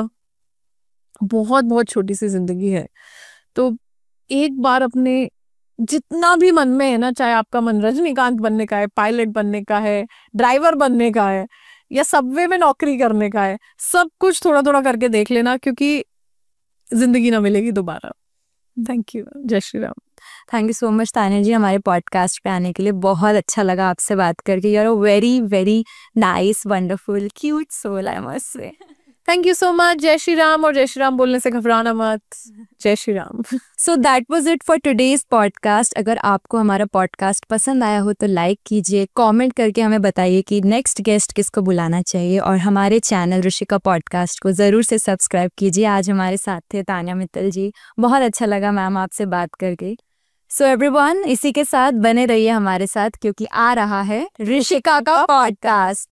बहुत बहुत छोटी सी जिंदगी है, तो एक बार अपने जितना भी मन में है ना, चाहे आपका मन रजनीकांत बनने का है, पायलट बनने का है, ड्राइवर बनने का है, या सबवे में नौकरी करने का है, सब कुछ थोड़ा थोड़ा करके देख लेना, क्योंकि जिंदगी Na Milegi Dobara. Thank you. Jai Shri Ram. Thank you so much Tanya ji हमारे पॉडकास्ट पे आने के लिए। बहुत अच्छा लगा आपसे बात करके। You are a very very nice, wonderful, cute soul, I must say. Thank you so much. Jai Shri Ram. और जय श्री राम बोलने से घबराना मत। जय Shri Ram. So that was it for today's podcast. अगर आपको हमारा पॉडकास्ट पसंद आया हो तो लाइक कीजिए, कमेंट करके हमें बताइए कि नेक्स्ट गेस्ट किसको बुलाना चाहिए, और हमारे चैनल ऋषिका पॉडकास्ट को ज़रूर से सब्सक्राइब कीजिए। आज हमारे साथ थे तान्या मित्तल जी। बहुत अच्छा लगा मैम आपसे बात करके। सो एवरीवन, इसी के साथ बने रहिए हमारे साथ, क्योंकि आ रहा है ऋषिका का पॉडकास्ट।